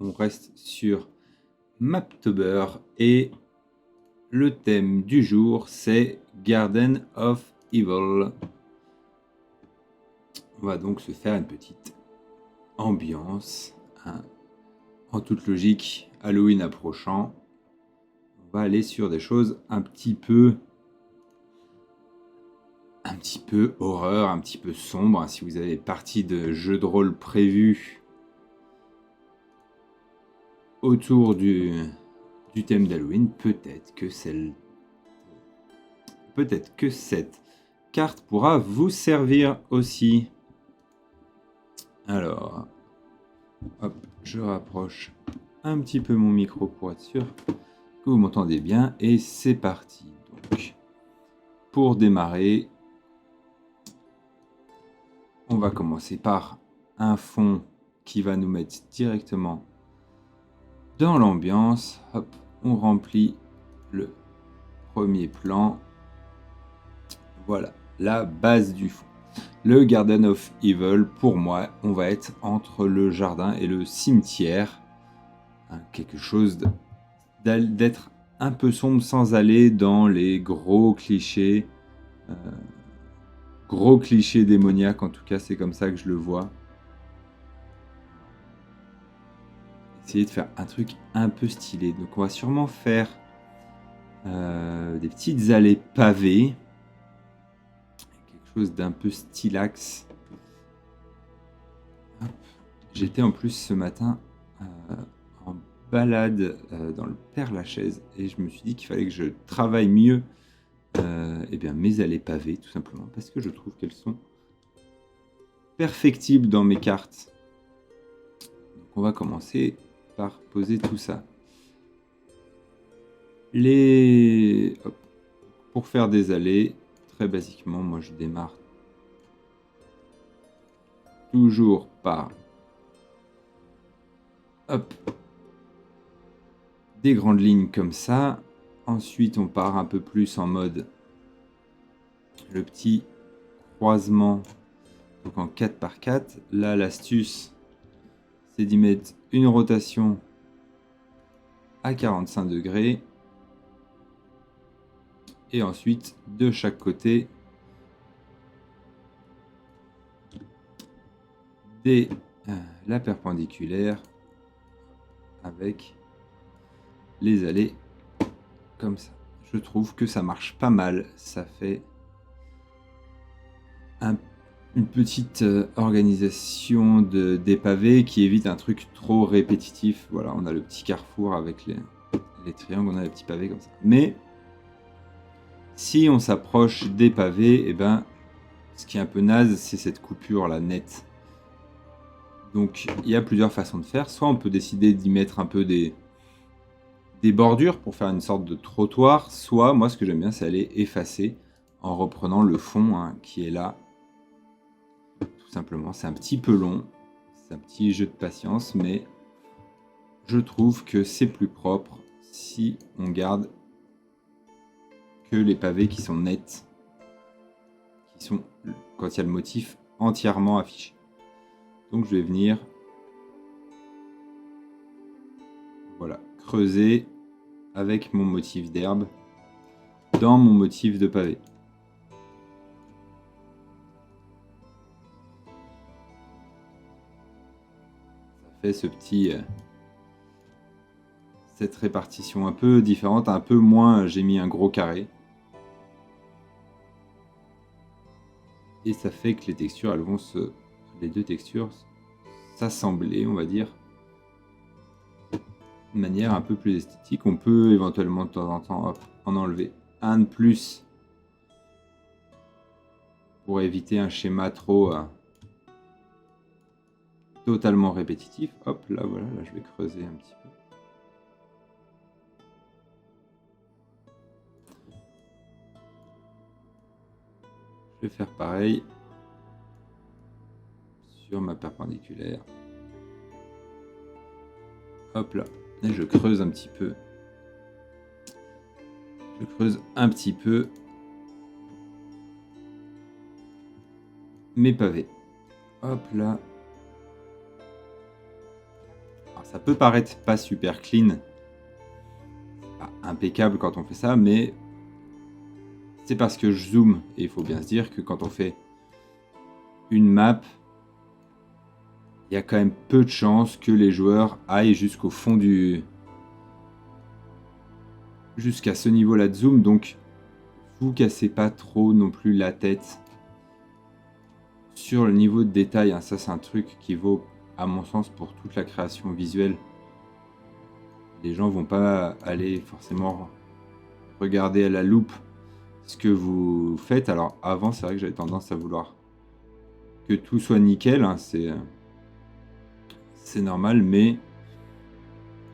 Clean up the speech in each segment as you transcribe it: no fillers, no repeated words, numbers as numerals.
on reste sur Maptober et le thème du jour c'est Garden of Evil. On va donc se faire une petite ambiance, hein. En toute logique, Halloween approchant, on va aller sur des choses un petit peu horreur, un petit peu sombre. Si vous avez partie de jeux de rôle prévus autour du thème d'Halloween, peut-être que cette carte pourra vous servir aussi. Alors, hop, je rapproche un petit peu mon micro pour être sûr que vous m'entendez bien. Et c'est parti. Donc, pour démarrer, on va commencer par un fond qui va nous mettre directement dans l'ambiance. Hop, on remplit le premier plan. Voilà, la base du fond. Le Garden of Evil, pour moi, on va être entre le jardin et le cimetière. Hein, quelque chose d'être un peu sombre sans aller dans les gros clichés. Gros clichés démoniaques, en tout cas, c'est comme ça que je le vois. Essayer de faire un truc un peu stylé. Donc on va sûrement faire des petites allées pavées. Quelque chose d'un peu stylax. J'étais en plus ce matin en balade dans le Père-Lachaise et je me suis dit qu'il fallait que je travaille mieux mes allées pavées, tout simplement, parce que je trouve qu'elles sont perfectibles dans mes cartes. Donc on va commencer par poser tout ça. Pour faire des allées, très basiquement, moi je démarre toujours par des grandes lignes comme ça. Ensuite, on part un peu plus en mode le petit croisement, donc en 4x4. Là, l'astuce, c'est d'y mettre une rotation à 45 degrés. Et ensuite, de chaque côté, la perpendiculaire avec les allées comme ça. Je trouve que ça marche pas mal. Ça fait une petite organisation des pavés qui évite un truc trop répétitif. Voilà, on a le petit carrefour avec les triangles, on a les petits pavés comme ça. Mais si on s'approche des pavés, ce qui est un peu naze, c'est cette coupure là nette. Donc il y a plusieurs façons de faire. Soit on peut décider d'y mettre un peu des bordures pour faire une sorte de trottoir. Soit moi ce que j'aime bien c'est aller effacer en reprenant le fond qui est là. Tout simplement, c'est un petit peu long, c'est un petit jeu de patience, mais je trouve que c'est plus propre si on garde que les pavés qui sont nets, qui sont quand il y a le motif entièrement affiché. Donc je vais venir creuser avec mon motif d'herbe dans mon motif de pavé. Fait cette répartition un peu différente, un peu moins j'ai mis un gros carré. Et ça fait que les textures, les deux textures s'assembler, on va dire, de manière un peu plus esthétique. On peut éventuellement de temps en temps en enlever un de plus pour éviter un schéma trop totalement répétitif. Hop, là voilà, là je vais creuser un petit peu. Je vais faire pareil sur ma perpendiculaire. Hop là, et je creuse un petit peu. Je creuse un petit peu mes pavés. Hop là. Alors ça peut paraître pas super clean, pas impeccable quand on fait ça, mais c'est parce que je zoome. Et il faut bien se dire que quand on fait une map, il y a quand même peu de chances que les joueurs aillent jusqu'au fond jusqu'à ce niveau-là de zoom, donc vous cassez pas trop non plus la tête sur le niveau de détail, hein. Ça c'est un truc qui vaut à mon sens pour toute la création visuelle. Les gens vont pas aller forcément regarder à la loupe ce que vous faites. Alors avant c'est vrai que j'avais tendance à vouloir que tout soit nickel, hein. C'est normal, mais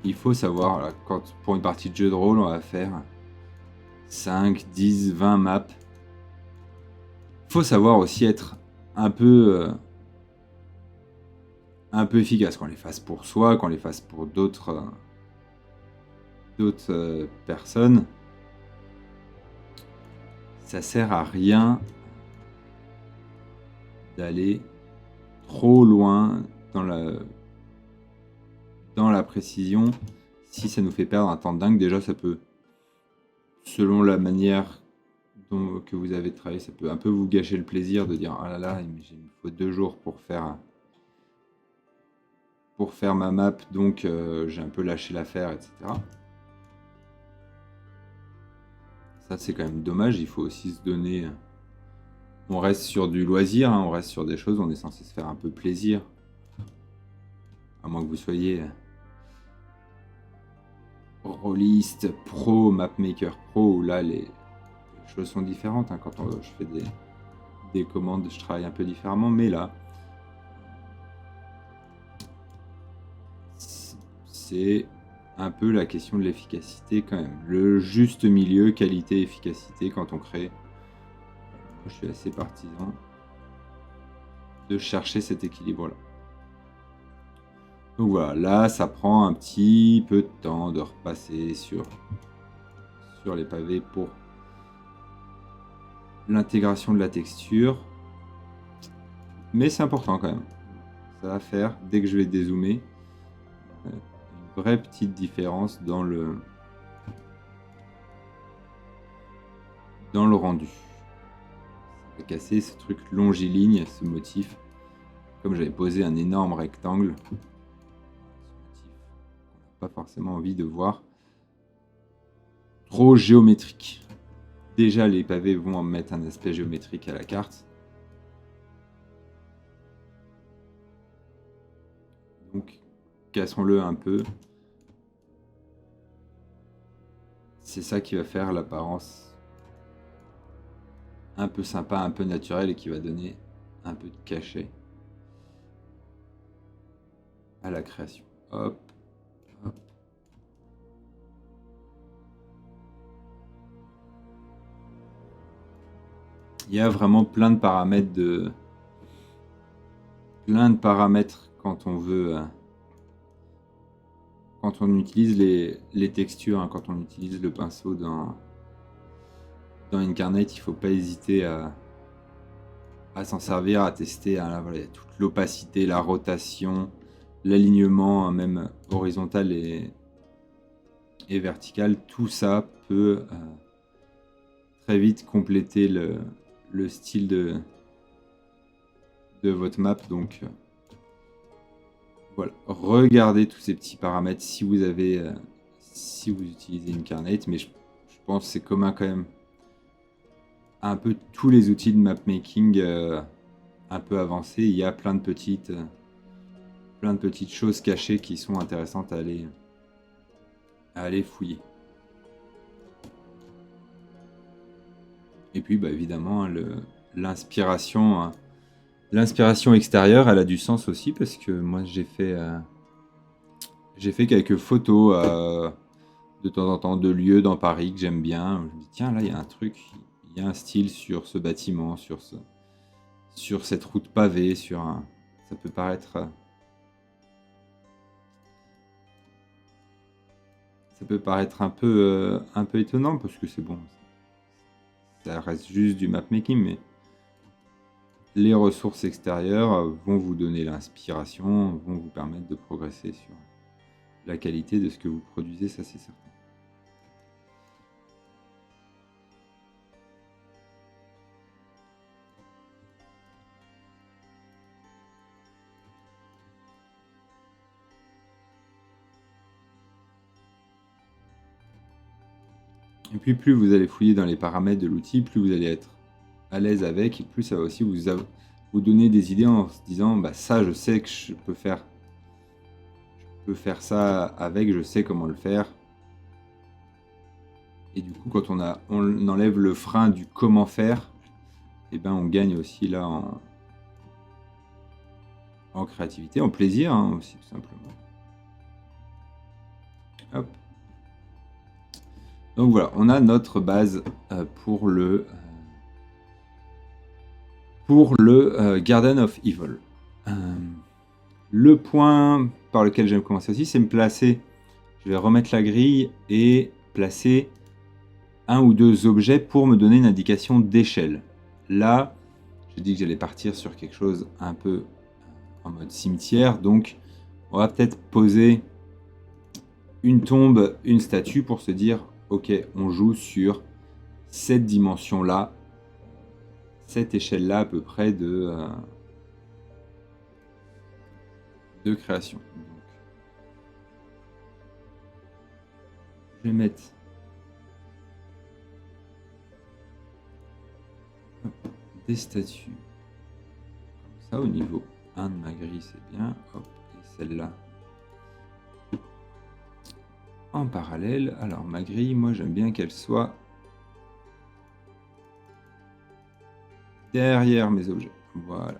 il faut savoir, là, quand pour une partie de jeu de rôle on va faire 5, 10, 20 maps, faut savoir aussi être un peu efficace, qu'on les fasse pour soi, qu'on les fasse pour d'autres personnes. Ça sert à rien d'aller trop loin dans la précision. Si ça nous fait perdre un temps de dingue, déjà ça peut, selon la manière que vous avez travaillé, ça peut un peu vous gâcher le plaisir de dire ah là là, il me faut 2 jours pour faire ma map, donc j'ai un peu lâché l'affaire, etc. Ça c'est quand même dommage, il faut aussi se donner... On reste sur du loisir, hein, on reste sur des choses, on est censé se faire un peu plaisir. À moins que vous soyez rôliste pro, mapmaker pro, où là les choses sont différentes, hein. Quand je fais des commandes, je travaille un peu différemment, mais là, c'est un peu la question de l'efficacité quand même. Le juste milieu, qualité, efficacité, quand on crée. Je suis assez partisan de chercher cet équilibre-là. Donc voilà, là, ça prend un petit peu de temps de repasser sur les pavés pour l'intégration de la texture. Mais c'est important quand même. Ça va faire, dès que je vais dézoomer, une vraie petite différence dans le rendu. Ça va casser ce truc longiligne, ce motif. Comme j'avais posé un énorme rectangle, ce motif qu'on n'a pas forcément envie de voir trop géométrique. Déjà, les pavés vont mettre un aspect géométrique à la carte. Donc, cassons-le un peu. C'est ça qui va faire l'apparence un peu sympa, un peu naturelle et qui va donner un peu de cachet à la création. Hop, hop. Il y a vraiment plein de paramètres quand on veut quand on utilise les textures, hein, quand on utilise le pinceau dans Incarnate, il ne faut pas hésiter à s'en servir, à tester. Hein, là, voilà, il y a toute l'opacité, la rotation, l'alignement, hein, même horizontal et vertical. Tout ça peut très vite compléter le style de votre map. Donc voilà, regardez tous ces petits paramètres si vous utilisez Incarnate, mais je pense que c'est commun quand même à un peu tous les outils de mapmaking un peu avancés. Il y a plein de petites choses cachées qui sont intéressantes à aller fouiller. Et puis bah, évidemment, hein, l'inspiration extérieure, elle a du sens aussi, parce que moi j'ai fait quelques photos de temps en temps de lieux dans Paris que j'aime bien. Je me dis tiens, là il y a un truc, il y a un style sur ce bâtiment, sur cette route pavée, ça peut paraître un peu étonnant, parce que c'est bon, ça reste juste du mapmaking, mais les ressources extérieures vont vous donner l'inspiration, vont vous permettre de progresser la qualité de ce que vous produisez, ça c'est certain. Et puis plus vous allez fouiller dans les paramètres de l'outil, plus vous allez être à l'aise avec, et plus ça va aussi vous donner des idées en se disant bah ça je sais que je peux faire ça avec, je sais comment le faire. Et du coup quand on enlève le frein du comment faire, et ben on gagne aussi là en créativité, en plaisir hein, aussi tout simplement. Hop. Donc voilà, on a notre base pour le Garden of Evil. Le point par lequel j'aime commencer aussi, c'est me placer. Je vais remettre la grille et placer un ou deux objets pour me donner une indication d'échelle. Là, j'ai dit que j'allais partir sur quelque chose un peu en mode cimetière, donc on va peut-être poser une tombe, une statue pour se dire ok, on joue sur cette dimension-là, cette échelle-là à peu près de création. Donc, je vais mettre des statues comme ça au niveau 1 de ma grille, c'est bien. Hop, et celle-là en parallèle. Alors ma grille, moi j'aime bien qu'elle soit derrière mes objets. Voilà.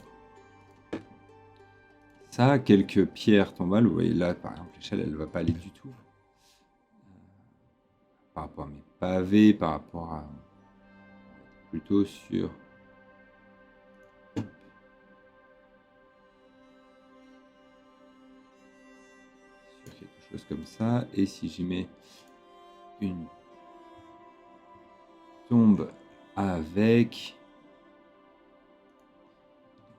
Ça, quelques pierres tombales. Vous voyez là, par exemple, l'échelle, elle ne va pas aller du tout. Par rapport à mes pavés, par rapport à... plutôt sur... quelque chose comme ça. Et si j'y mets une tombe avec...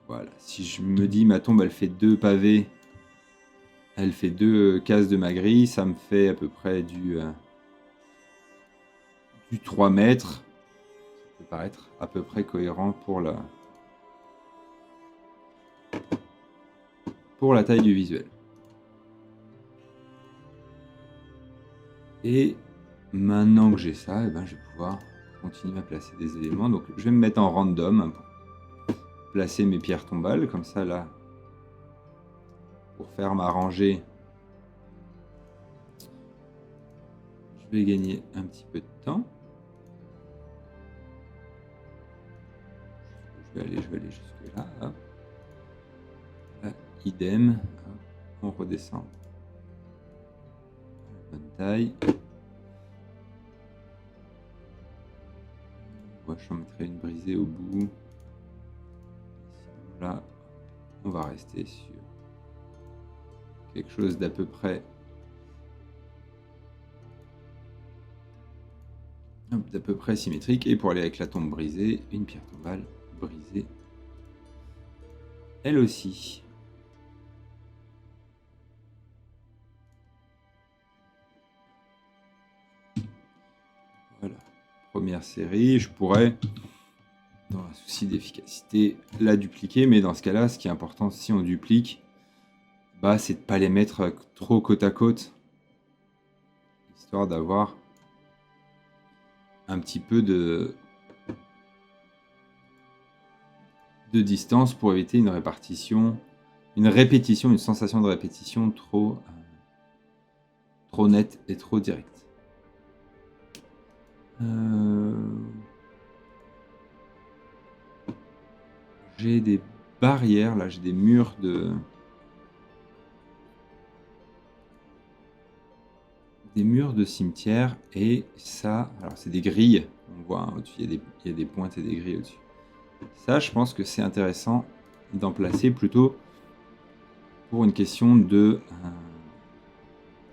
Voilà, si je me dis ma tombe elle fait 2 pavés, elle fait 2 cases de ma grille, ça me fait à peu près du 3 mètres. Ça peut paraître à peu près cohérent pour la taille du visuel. Et maintenant que j'ai ça, eh ben, je vais pouvoir continuer à placer des éléments. Donc je vais me mettre en random pour placer mes pierres tombales, comme ça là, pour faire ma rangée, je vais gagner un petit peu de temps. Je vais aller jusque là. Hop. Là, idem. Hop. On redescend. Bonne taille. Moi, je mettrai une brisée au bout. Sinon, là, on va rester sur quelque chose d'à peu près symétrique. Et pour aller avec la tombe brisée, une pierre tombale brisée elle aussi. Voilà, première série. Je pourrais, dans un souci d'efficacité, la dupliquer, mais dans ce cas-là, ce qui est important si on duplique, bah, c'est de ne pas les mettre trop côte à côte, histoire d'avoir un petit peu de distance pour éviter une répétition, une sensation de répétition trop nette et trop directe. J'ai des barrières, là j'ai des murs de... cimetière, et ça, alors c'est des grilles, on voit hein, au-dessus, il y a des pointes et des grilles au-dessus. Ça, je pense que c'est intéressant d'en placer plutôt pour une question de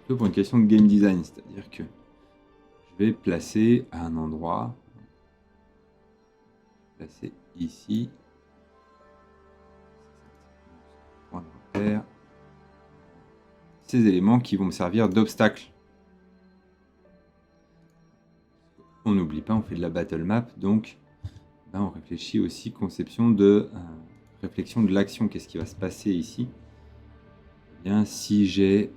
game design, c'est-à-dire que je vais placer à un endroit, placer ici, point de repère, ces éléments qui vont me servir d'obstacle. On n'oublie pas, on fait de la battle map, donc ben, on réfléchit aussi conception de réflexion de l'action. Qu'est-ce qui va se passer ici? Eh bien, si j'ai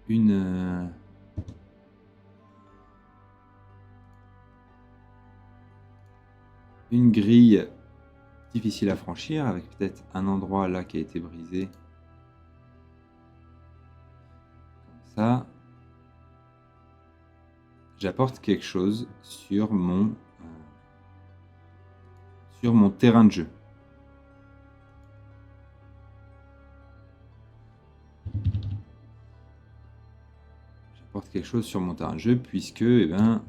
une grille difficile à franchir, avec peut-être un endroit là qui a été brisé, comme ça, j'apporte quelque chose sur mon terrain de jeu. J'apporte quelque chose sur mon terrain de jeu, puisque, eh ben,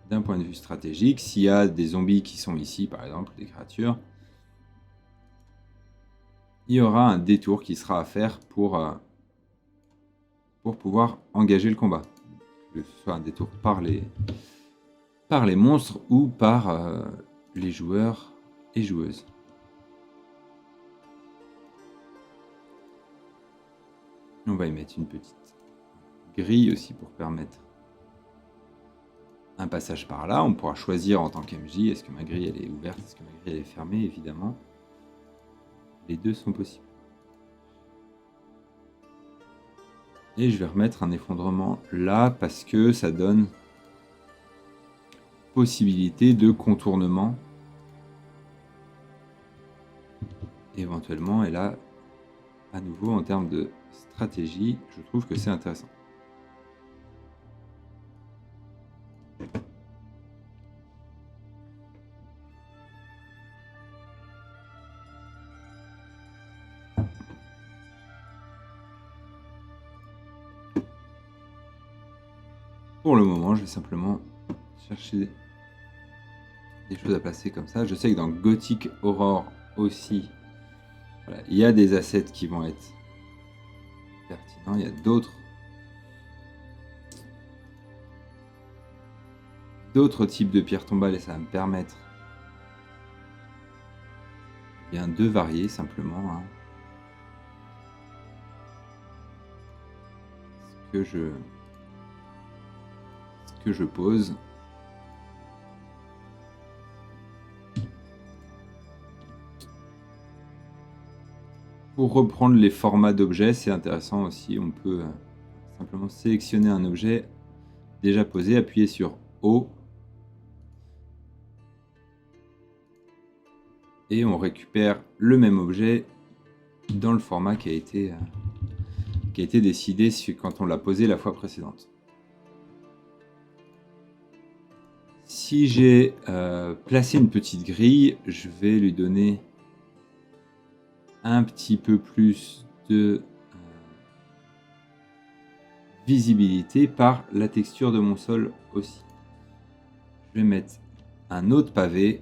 d'un point de vue stratégique, s'il y a des zombies qui sont ici, par exemple, des créatures, il y aura un détour qui sera à faire pour pouvoir engager le combat. Que ce soit un détour par les monstres ou par les joueurs et joueuses. On va y mettre une petite grille aussi pour permettre un passage par là. On pourra choisir en tant qu'MJ, est-ce que ma grille elle est ouverte, est-ce que ma grille elle est fermée, évidemment. Les deux sont possibles. Et je vais remettre un effondrement là parce que ça donne possibilité de contournement éventuellement. Et là, à nouveau, en termes de stratégie, je trouve que c'est intéressant. Pour le moment, je vais simplement chercher des choses à placer comme ça. Je sais que dans Gothic Horror aussi, voilà, il y a des assets qui vont être pertinents. Il y a d'autres types de pierres tombales et ça va me permettre bien de varier simplement hein, ce que je pose. Pour reprendre les formats d'objets, c'est intéressant aussi. On peut simplement sélectionner un objet déjà posé, appuyer sur O et on récupère le même objet dans le format qui a été décidé quand on l'a posé la fois précédente. Si j'ai placé une petite grille, je vais lui donner un petit peu plus de visibilité par la texture de mon sol aussi. Je vais mettre un autre pavé.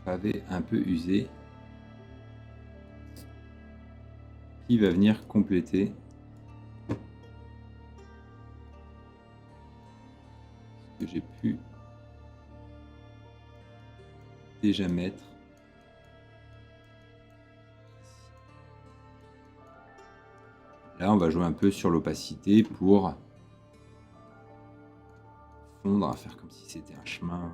Pavé un peu usé. Qui va venir compléter ce que j'ai pu déjà mettre. Là, on va jouer un peu sur l'opacité pour fondre, à faire comme si c'était un chemin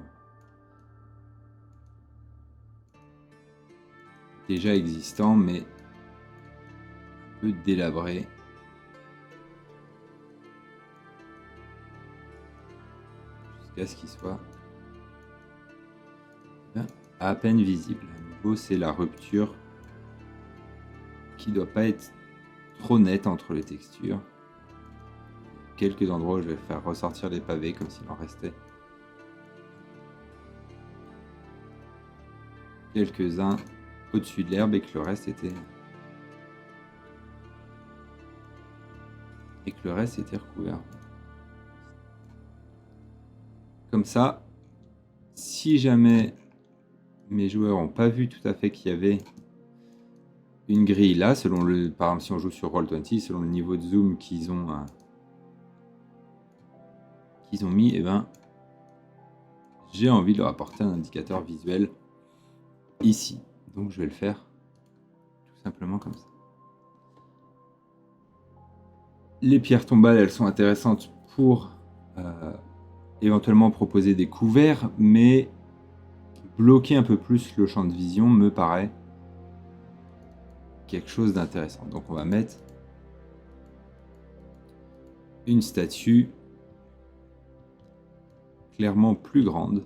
déjà existant, mais un peu délabré. Jusqu'à ce qu'il soit à peine visible. À nouveau, c'est la rupture qui ne doit pas être trop nette entre les textures. Quelques endroits où je vais faire ressortir les pavés comme s'il en restait quelques-uns au-dessus de l'herbe et que le reste était recouvert. Comme ça, si jamais mes joueurs n'ont pas vu tout à fait qu'il y avait une grille là, selon le, par exemple si on joue sur Roll20, selon le niveau de zoom qu'ils ont mis, et ben j'ai envie de leur apporter un indicateur visuel ici. Donc je vais le faire tout simplement comme ça. Les pierres tombales, elles sont intéressantes pour éventuellement proposer des couverts, mais bloquer un peu plus le champ de vision me paraît quelque chose d'intéressant. Donc on va mettre une statue clairement plus grande.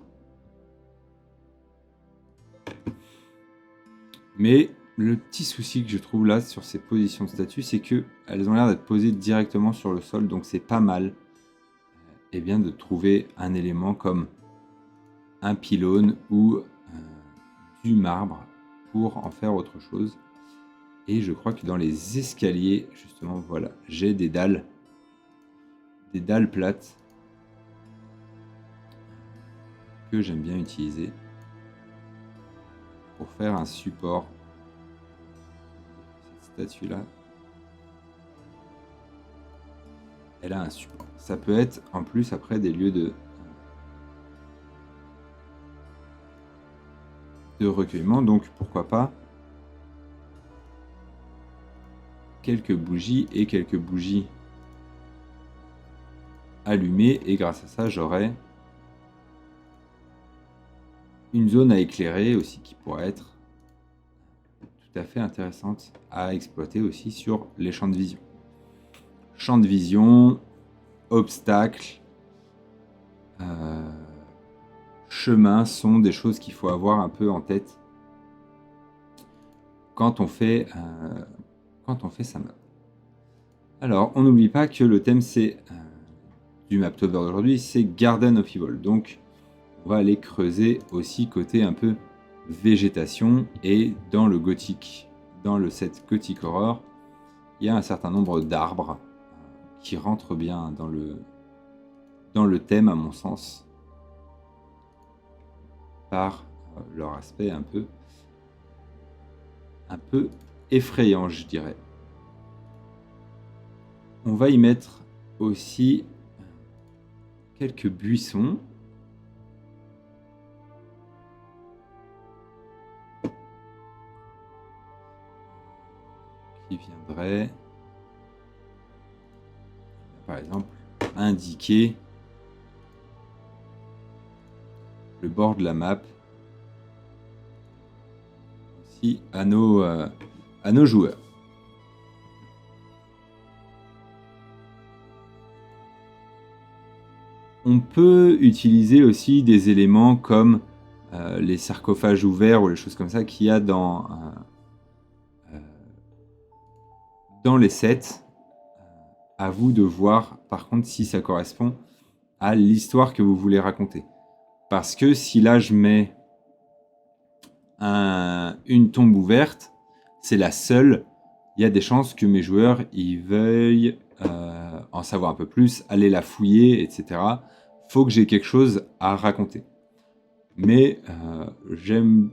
Mais le petit souci que je trouve là sur ces positions de statues, c'est qu'elles ont l'air d'être posées directement sur le sol, donc c'est pas mal et bien de trouver un élément comme un pylône ou du marbre pour en faire autre chose. Et je crois que dans les escaliers, justement, voilà, j'ai des dalles plates que j'aime bien utiliser pour faire un support. Cette statue là, elle a un support. Ça peut être en plus après des lieux de recueillement, donc pourquoi pas quelques bougies et quelques bougies allumées, et grâce à ça j'aurai une zone à éclairer aussi qui pourrait être tout à fait intéressante à exploiter aussi sur les champs de vision. Champ de vision, obstacles, chemins sont des choses qu'il faut avoir un peu en tête quand on fait sa map. Alors, on n'oublie pas que le thème c'est du Maptober d'aujourd'hui, c'est Garden of Evil. Donc, on va aller creuser aussi côté un peu végétation, et dans le gothique, dans le set Gothic Horror, il y a un certain nombre d'arbres qui rentrent bien dans le thème à mon sens, par leur aspect un peu effrayant, je dirais. On va y mettre aussi quelques buissons. Qui viendraient, par exemple, indiquer le bord de la map aussi à nos joueurs. On peut utiliser aussi des éléments comme les sarcophages ouverts ou les choses comme ça qu'il y a dans les sets. À vous de voir par contre si ça correspond à l'histoire que vous voulez raconter. Parce que si là je mets une tombe ouverte, c'est la seule, il y a des chances que mes joueurs ils veuillent en savoir un peu plus, aller la fouiller, etc. Faut que j'ai quelque chose à raconter. Mais j'aime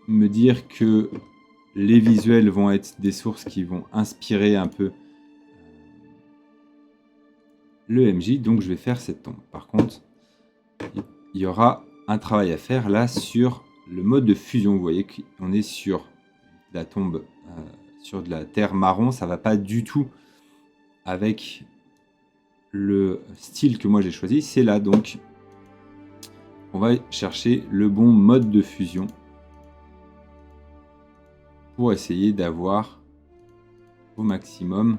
me dire que les visuels vont être des sources qui vont inspirer un peu le MJ, donc je vais faire cette tombe. Par contre, il y aura un travail à faire là sur le mode de fusion. Vous voyez qu'on est sur la tombe, sur de la terre marron, ça va pas du tout avec le style que moi j'ai choisi. C'est là, donc on va chercher le bon mode de fusion pour essayer d'avoir au maximum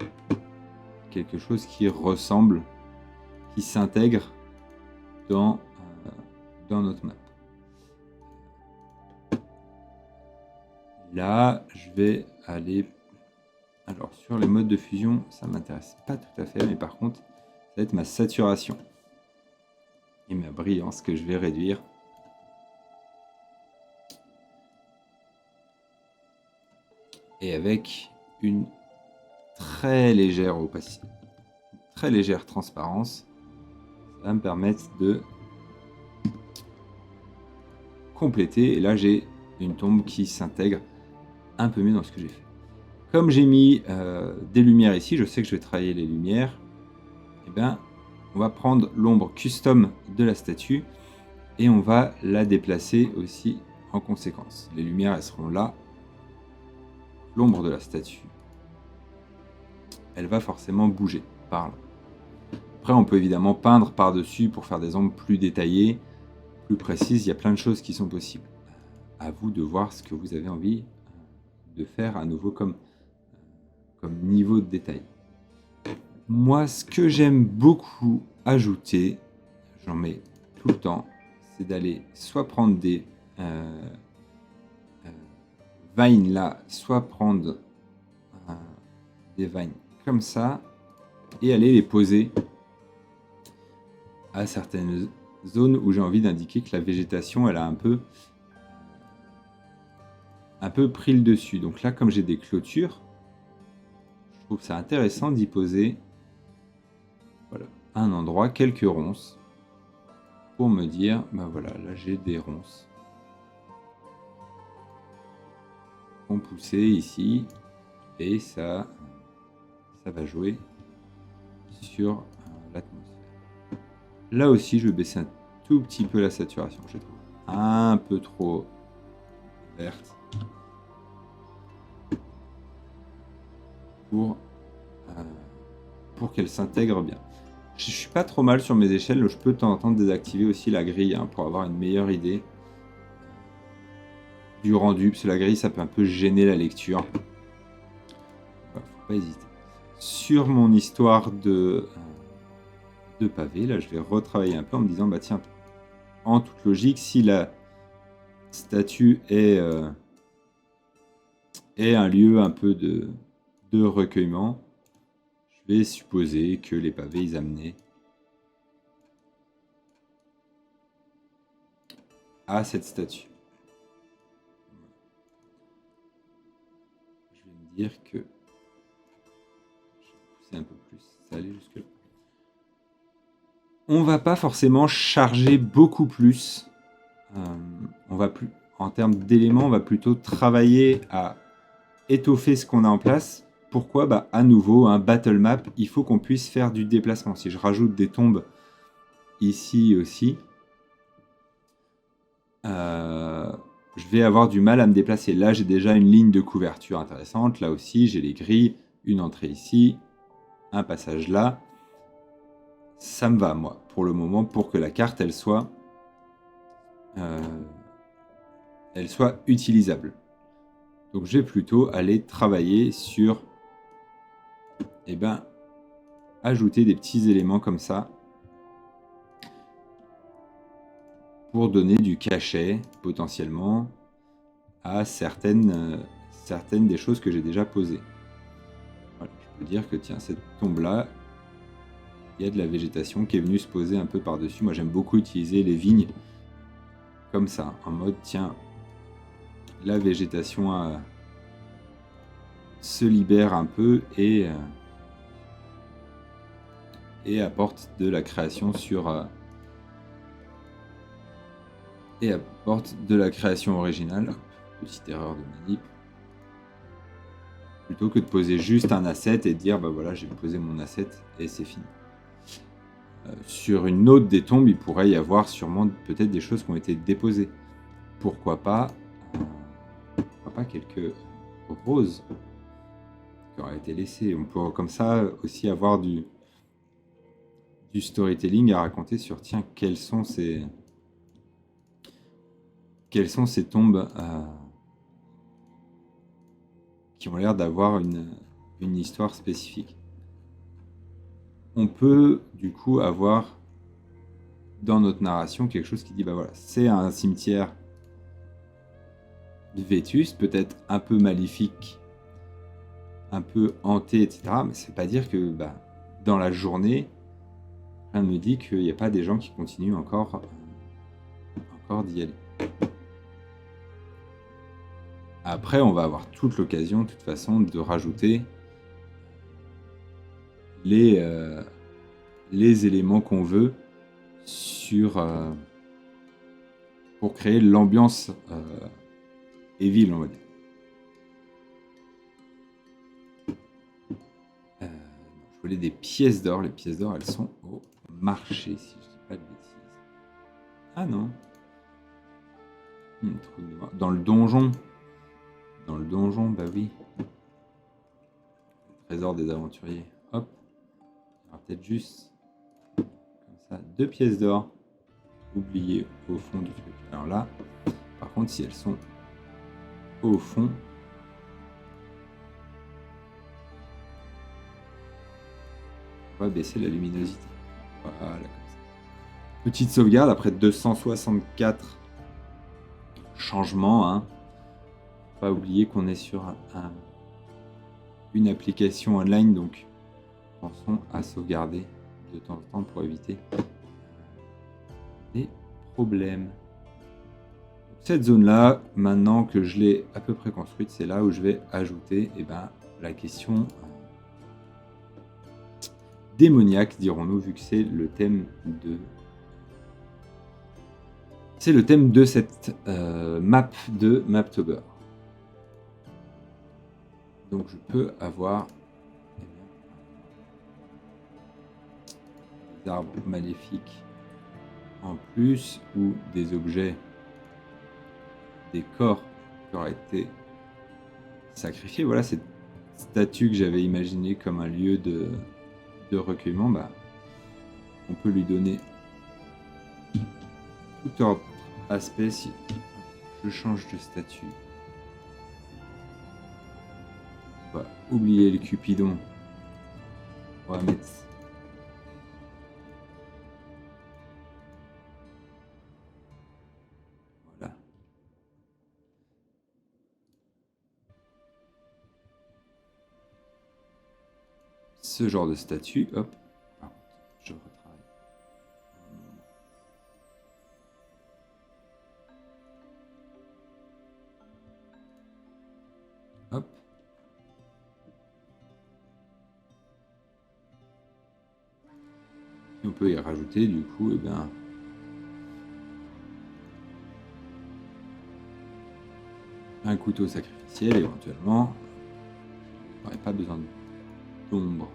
quelque chose qui ressemble, qui s'intègre dans notre map. Là, je vais aller... Alors, sur les modes de fusion, ça m'intéresse pas tout à fait, mais par contre, ça va être ma saturation et ma brillance que je vais réduire. Et avec une très légère opacité, très légère transparence, ça va me permettre de compléter. Et là, j'ai une tombe qui s'intègre un peu mieux dans ce que j'ai fait. Comme j'ai mis des lumières ici, je sais que je vais travailler les lumières. Et bien, on va prendre l'ombre custom de la statue et on va la déplacer aussi en conséquence. Les lumières, elles seront là. L'ombre de la statue, elle va forcément bouger par là. Après, on peut évidemment peindre par-dessus pour faire des ombres plus détaillées, plus précises. Il y a plein de choses qui sont possibles. À vous de voir ce que vous avez envie de faire à nouveau comme niveau de détail. Moi, ce que j'aime beaucoup ajouter, j'en mets tout le temps, c'est d'aller soit prendre des vines là, soit prendre des vines comme ça et aller les poser à certaines zones où j'ai envie d'indiquer que la végétation elle a un peu pris le dessus. Donc là, comme j'ai des clôtures, je trouve ça intéressant d'y poser voilà, un endroit, quelques ronces, pour me dire, ben voilà, là j'ai des ronces qui ont poussé ici, et ça va jouer sur l'atmosphère. Là aussi, je vais baisser un tout petit peu la saturation, je trouve un peu trop verte pour qu'elle s'intègre bien. Je suis pas trop mal sur mes échelles, je peux de temps en temps désactiver aussi la grille pour avoir une meilleure idée du rendu, parce que la grille ça peut un peu gêner la lecture. Voilà, faut pas hésiter. Sur mon histoire de pavé, là je vais retravailler un peu en me disant, bah tiens, en toute logique, si la statue est un lieu un peu de recueillement, je vais supposer que les pavés ils amenaient à cette statue. Je vais me dire que je vais pousser un peu plus, ça allait jusque là. On va pas forcément charger beaucoup plus. On va plus, en termes d'éléments, on va plutôt travailler à étoffer ce qu'on a en place. Pourquoi ? Bah, à nouveau, un battle map, il faut qu'on puisse faire du déplacement. Si je rajoute des tombes ici aussi, je vais avoir du mal à me déplacer. Là, j'ai déjà une ligne de couverture intéressante. Là aussi, j'ai les grilles, une entrée ici, un passage là. Ça me va, moi, pour le moment, pour que la carte, elle soit utilisable. Donc, je vais plutôt aller travailler sur, ajouter des petits éléments comme ça pour donner du cachet, potentiellement, à certaines des choses que j'ai déjà posées. Voilà, je peux dire que, tiens, cette tombe-là, il y a de la végétation qui est venue se poser un peu par-dessus. Moi, j'aime beaucoup utiliser les vignes comme ça, en mode, tiens, la végétation se libère un peu et apporte de la création sur... et apporte de la création originale. Petite erreur de manip. Plutôt que de poser juste un asset et de dire, bah voilà, j'ai posé mon asset et c'est fini. Sur une autre des tombes, il pourrait y avoir sûrement peut-être des choses qui ont été déposées. Pourquoi pas quelques roses qui auraient été laissées. On peut comme ça aussi avoir du storytelling à raconter sur, tiens, quelles sont ces tombes qui ont l'air d'avoir une histoire spécifique. On peut du coup avoir dans notre narration quelque chose qui dit, bah voilà, c'est un cimetière vétuste, peut-être un peu maléfique, un peu hanté, etc. Mais c'est pas dire que dans la journée, rien ne me dit qu'il n'y a pas des gens qui continuent encore d'y aller. Après, on va avoir toute l'occasion, de toute façon, de rajouter les éléments qu'on veut pour créer l'ambiance evil, on va dire. Je voulais des pièces d'or. Les pièces d'or, elles sont au marché, si je dis pas de bêtises. Ah non. Trou de mémoire. Dans le donjon. Dans le donjon, bah oui. Trésor des aventuriers. Hop. Il y aura peut-être juste comme ça 2 pièces d'or oubliées au fond du truc. Alors là, par contre, si elles sont au fond, on va baisser la luminosité. Voilà, comme ça. Petite sauvegarde après 264 changements. Hein. Pas oublier qu'on est sur une application online, donc pensons à sauvegarder de temps en temps pour éviter des problèmes. Cette zone-là, maintenant que je l'ai à peu près construite, c'est là où je vais ajouter la question démoniaque, dirons-nous, vu que c'est le thème de... C'est le thème de cette map de Maptober. Donc je peux avoir des arbres maléfiques en plus ou des objets, des corps qui auraient été sacrifiés. Voilà cette statue que j'avais imaginée comme un lieu de recueillement. On peut lui donner tout autre aspect si je change de statue. On va oublier le Cupidon. On va mettre voilà. Ce genre de statue, hop. Je retravaille. Hop. Et on peut y rajouter du coup, un couteau sacrificiel éventuellement. On n'aurait pas besoin d'ombre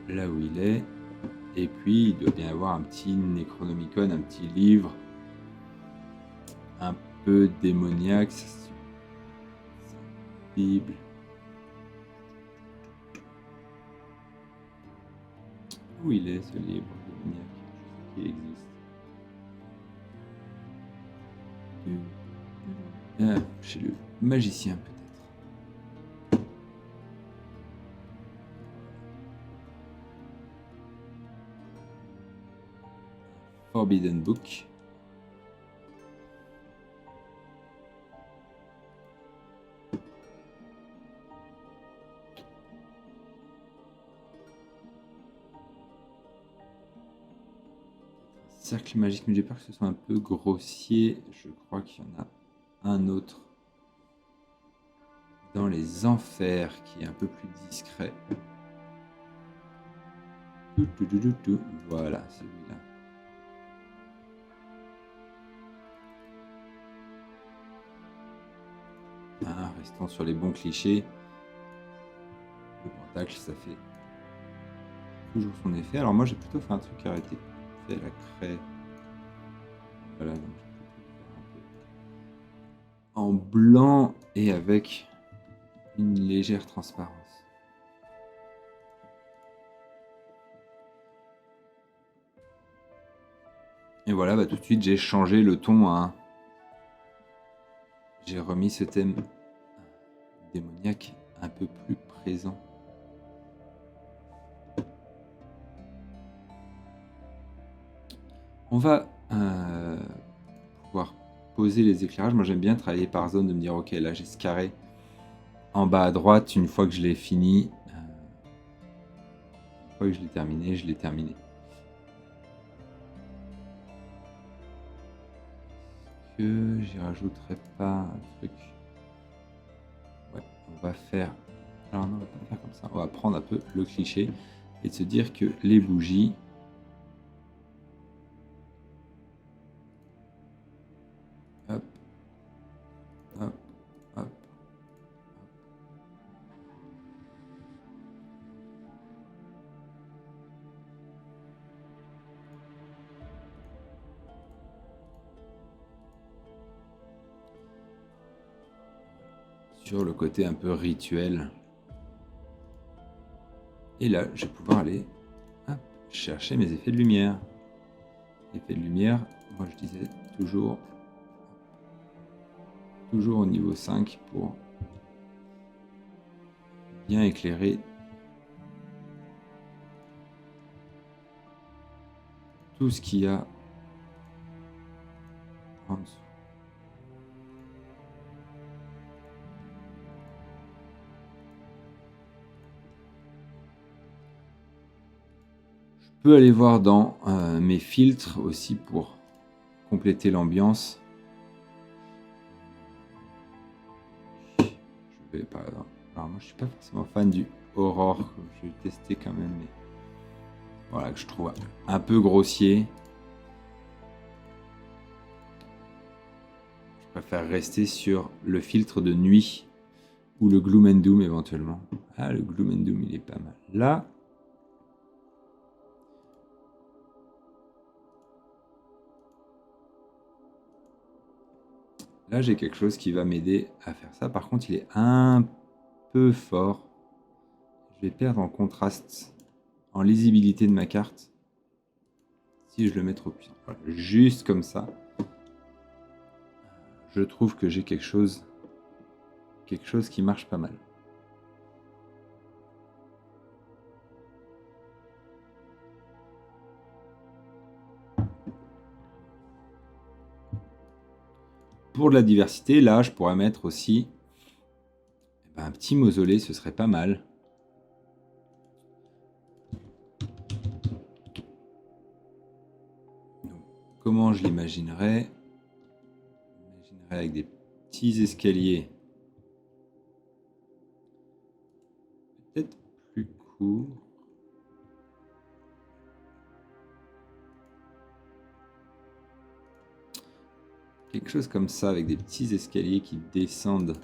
là où il est. Et puis il doit bien y avoir un petit Necronomicon, un petit livre un peu démoniaque. Bible. Où il est ce livre démoniaque? Je sais qu'il existe. Chez le magicien peut-être. Forbidden Book. Cercle magique, mais j'ai peur que ce soit un peu grossier. Je crois qu'il y en a un autre dans les enfers qui est un peu plus discret. Voilà, celui-là. Restons sur les bons clichés. Le pentacle, ça fait toujours son effet. Alors moi, j'ai plutôt fait un truc qui a été fait à la craie. Voilà, donc je peux faire un peu en blanc et avec une légère transparence. Et voilà, tout de suite, j'ai changé le ton à... J'ai remis ce thème démoniaque un peu plus présent. On va pouvoir poser les éclairages. Moi, j'aime bien travailler par zone, de me dire, ok, là, j'ai ce carré en bas à droite. Une fois que je l'ai fini, une fois que je l'ai terminé, je l'ai terminé. Que j'y rajouterai pas un truc. Ouais, on va faire... Alors non, on va pas faire comme ça. On va prendre un peu le cliché et de se dire que les bougies... Hop. Hop. Hop. sur le côté un peu rituel. Et là, je vais pouvoir aller chercher mes effets de lumière. Effets de lumière, moi je disais toujours au niveau 5 pour bien éclairer tout ce qu'il y a en dessous. Je peux aller voir dans mes filtres aussi pour compléter l'ambiance. Je vais pas. Alors moi je suis pas forcément fan du Aurore, je vais tester quand même, mais voilà, que je trouve un peu grossier. Je préfère rester sur le filtre de nuit ou le Gloom and Doom éventuellement. Ah, le Gloom and Doom il est pas mal. Là, j'ai quelque chose qui va m'aider à faire ça. Par contre, il est un peu fort. Je vais perdre en contraste, en lisibilité de ma carte, si je le mets trop puissant. Voilà, juste comme ça, je trouve que j'ai quelque chose qui marche pas mal. Pour de la diversité, là, je pourrais mettre aussi un petit mausolée, ce serait pas mal. Donc, comment je l'imaginerais? J'imaginerais avec des petits escaliers. Peut-être plus courts. Quelque chose comme ça, avec des petits escaliers qui descendent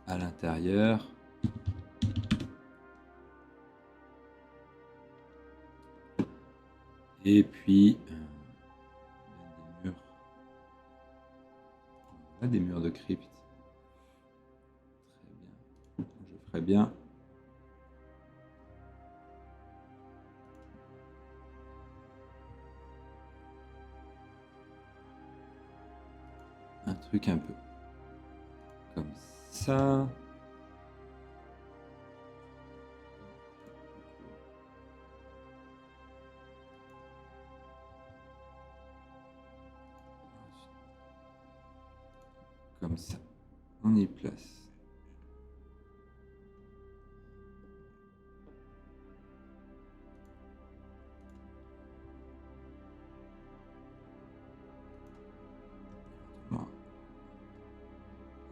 à l'intérieur. Et puis, des murs. Là, des murs de crypte. Très bien. Je ferais bien. Un truc un peu comme ça. Comme ça. On y place.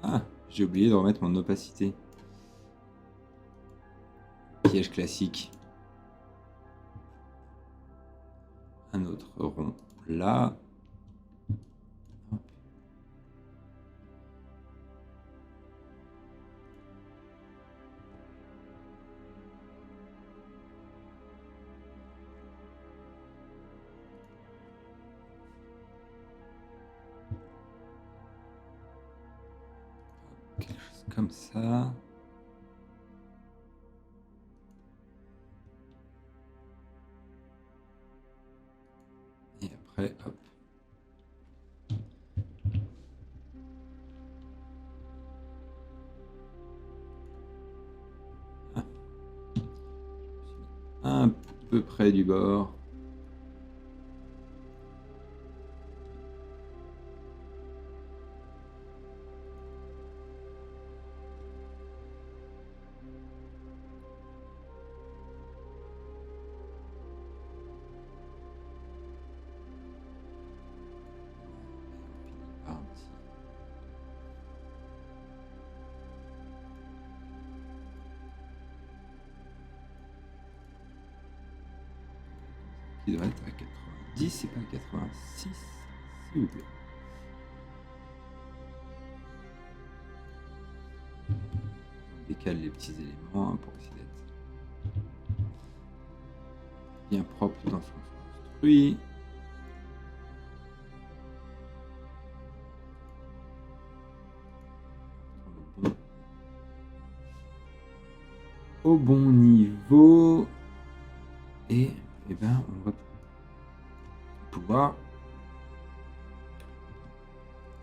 Ah, j'ai oublié de remettre mon opacité. Piège classique. Un autre rond là. Quelque chose comme ça. Et après, hop. Un peu près du bord. Qui devrait être à 90 et pas à 86, s'il vous plaît. On décale les petits éléments pour essayer d'être bien propre dans ce qu'on construit. Le bon au bon niveau. Et ben, on va pouvoir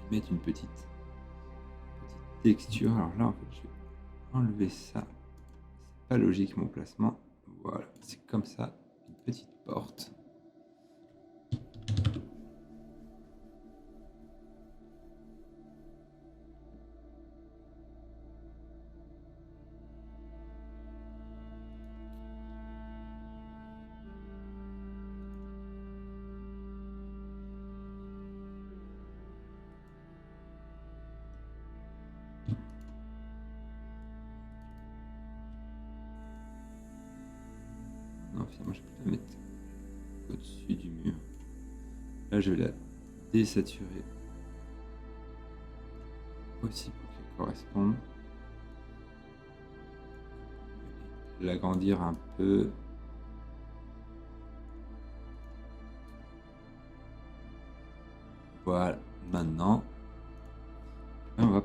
y mettre une petite texture. Alors là, en fait, je vais enlever ça. C'est pas logique mon placement. Voilà, c'est comme ça, une petite porte. Non, finalement, je vais la mettre au-dessus du mur. Là, je vais la désaturer aussi pour qu'elle corresponde. L'agrandir un peu. Voilà, maintenant, on va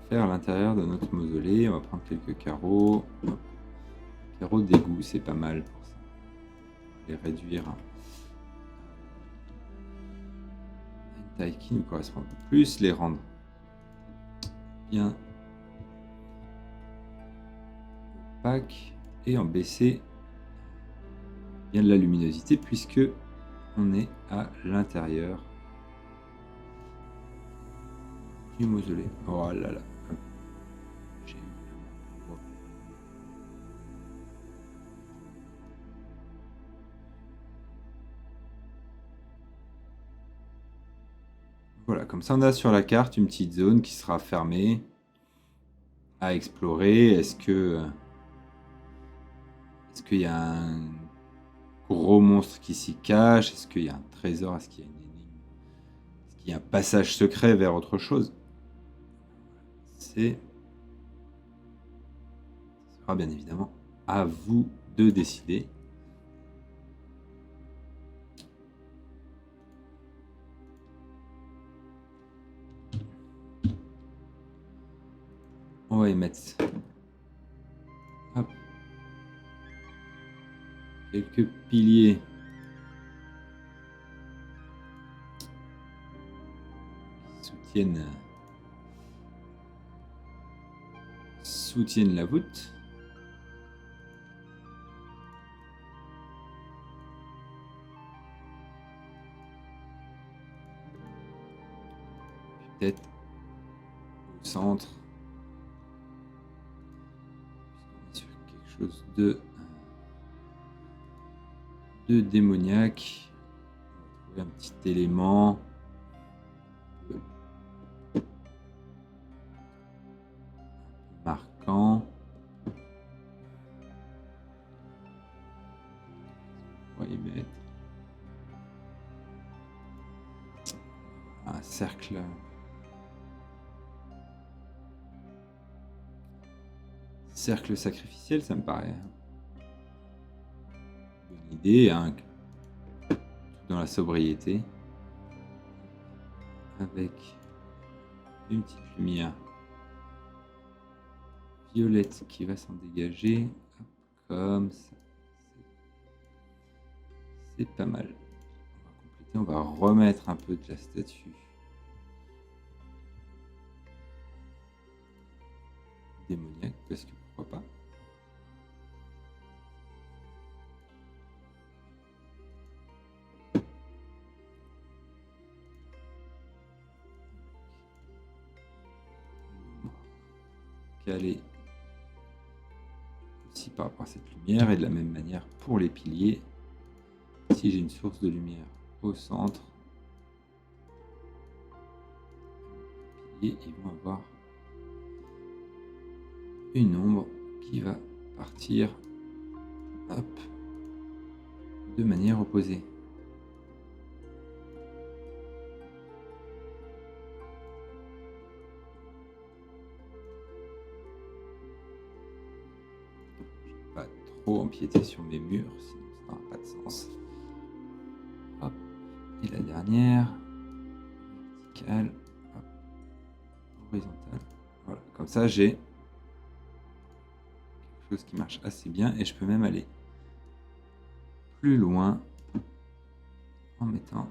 faire l'intérieur de notre mausolée. On va prendre quelques carreaux. Carreaux d'égout, c'est pas mal pour ça. Les réduire à une taille qui nous correspond un peu plus, les rendre bien opaques et en baisser bien de la luminosité puisque on est à l'intérieur du mausolée. Oh là là. Voilà, comme ça on a sur la carte une petite zone qui sera fermée à explorer. Est-ce qu'il y a un gros monstre qui s'y cache? Est-ce qu'il y a un trésor? Est-ce qu'il y a une énigme? Est-ce qu'il y a un passage secret vers autre chose? Ce sera bien évidemment à vous de décider. On va y mettre hop, quelques piliers qui soutiennent la voûte. Peut-être au centre. Sur quelque chose de démoniaque. On va trouver un petit élément. Marquant. On va y mettre un cercle. Cercle sacrificiel, ça me paraît bonne idée, hein. Tout dans la sobriété. Avec une petite lumière violette qui va s'en dégager. Hop, comme ça. C'est pas mal. On va compléter, on va remettre un peu de la statue démoniaque, parce que pourquoi pas. Caler aussi par rapport à cette lumière, et de la même manière pour les piliers. Si j'ai une source de lumière au centre, les piliers ils vont avoir une ombre qui va partir hop, de manière opposée. Je ne vais pas trop empiéter sur mes murs, sinon ça n'aura pas de sens. Hop. Et la dernière, verticale, hop, horizontale. Voilà, comme ça j'ai quelque chose qui marche assez bien. Et je peux même aller plus loin en mettant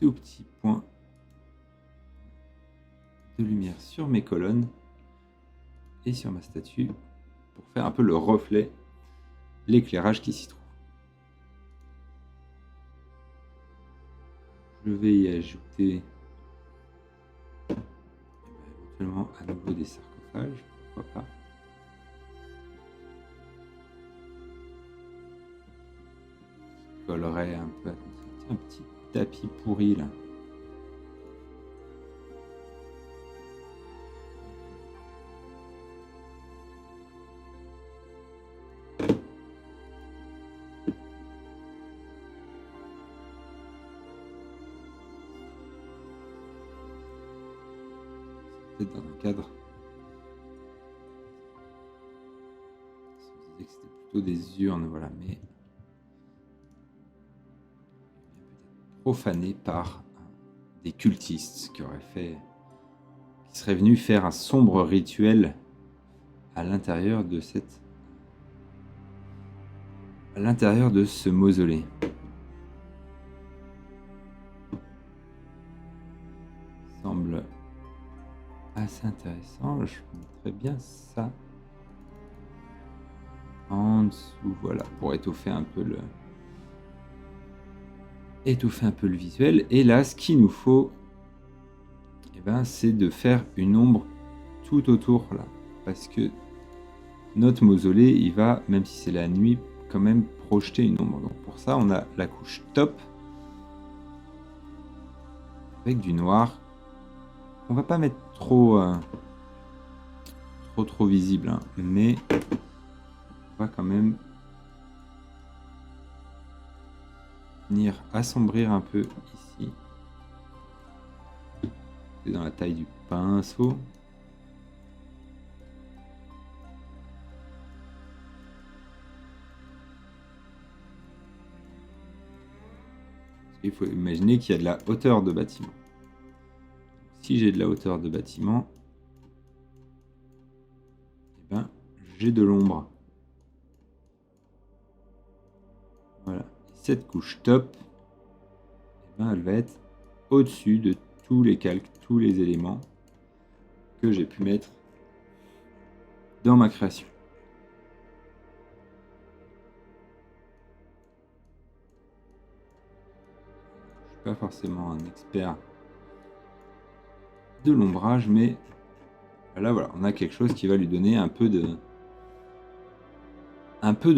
tout petit point de lumière sur mes colonnes et sur ma statue pour faire un peu le reflet, l'éclairage qui s'y trouve. Je vais y ajouter éventuellement à nouveau des sarcophages, pourquoi pas. Je collerai un peu, un petit tapis pourri là. Peut-être dans un cadre. On disait que c'était plutôt des urnes, voilà, mais profané par des cultistes qui seraient venus faire un sombre rituel à l'intérieur de ce mausolée. Semble assez intéressant. Je mettrais bien ça en dessous, voilà, pour étoffer un peu le visuel. Et là, ce qu'il nous faut, c'est de faire une ombre tout autour là, parce que notre mausolée, il va, même si c'est la nuit, quand même projeter une ombre. Donc pour ça, on a la couche top avec du noir. On va pas mettre trop visible, hein, mais on va quand même venir assombrir un peu ici. C'est dans la taille du pinceau. Il faut imaginer qu'il y a de la hauteur de bâtiment. Si j'ai de la hauteur de bâtiment, j'ai de l'ombre. Voilà. Cette couche top, elle va être au-dessus de tous les calques, tous les éléments que j'ai pu mettre dans ma création. Je ne suis pas forcément un expert de l'ombrage, mais là voilà, on a quelque chose qui va lui donner un peu de